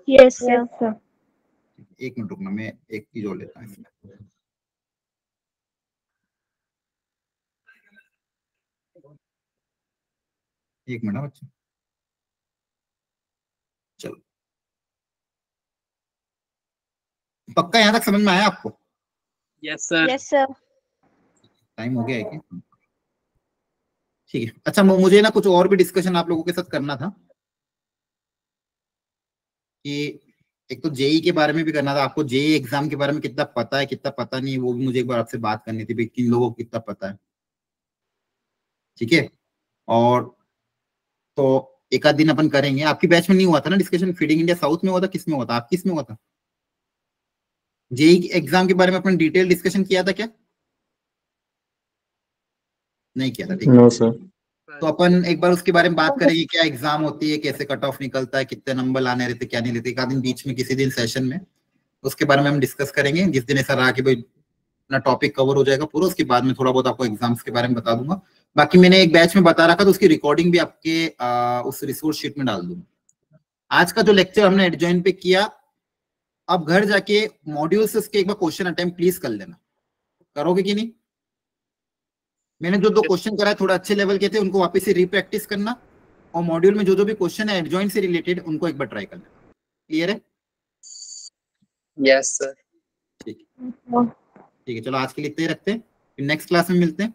Yes sir. एक मिनट रुकना, मैं एक चीज और लेता हूँ इसमें। एक मिनट बच्चे, चलो पक्का यहाँ तक समझ में आया आपको? Yes sir, yes sir. Time हो गया है क्या? ठीक है। अच्छा, मुझे ना कुछ और भी डिस्कशन आप लोगों के साथ करना था, कि एक तो जेई के बारे में भी करना था, आपको जेई एग्जाम के बारे में कितना पता है कितना पता नहीं, वो भी मुझे एक बार आपसे बात करनी थी, भाई किन लोगों को कितना पता है। ठीक है, और तो एक आध दिन अपन करेंगे। आपकी बैच में नहीं हुआ था ना डिस्कशन? फीडिंग इंडिया साउथ में हुआ था, किस में हुआ था? आप किस में हुआ था? जेई एग्जाम के बारे में अपन डिटेल डिस्कशन किया था क्या? नहीं किया था, ठीक है। No sir. तो अपन एक बार उसके बारे में बात करेंगे, क्या एग्जाम होती है, कैसे कट ऑफ निकलता है, कितने नंबर लाने रहते, क्या नहीं लेते, एक आध दिन बीच में किसी दिन सेशन में उसके बारे में हम डिस्कस करेंगे। जिस दिन ऐसा रहा कि भाई अपना टॉपिक कवर हो जाएगा पूरा, उसके बाद में थोड़ा बहुत आपको एग्जाम्स के बारे में बता दूंगा। बाकी मैंने एक बैच में बता रखा था, उसकी रिकॉर्डिंग भी आपके उस रिसोर्स शीट में डाल दूंगा। आज का जो लेक्चर हमने एडजॉइन पे किया, अब घर जाके मॉड्यूल से उसके एक बार क्वेश्चन अटेम्प्ट प्लीज कर लेना। करोगे कि नहीं? मैंने जो 2 क्वेश्चन कराए थोड़ा अच्छे लेवल के थे, उनको वापस से रीप्रैक्टिस करना, और मॉड्यूल में जो भी क्वेश्चन है एडजॉइंट से रिलेटेड उनको एक बार ट्राई करना। क्लियर है? Yes sir. ठीक है, चलो आज के लिए इतना ही रखते हैं, फिर नेक्स्ट क्लास में मिलते हैं।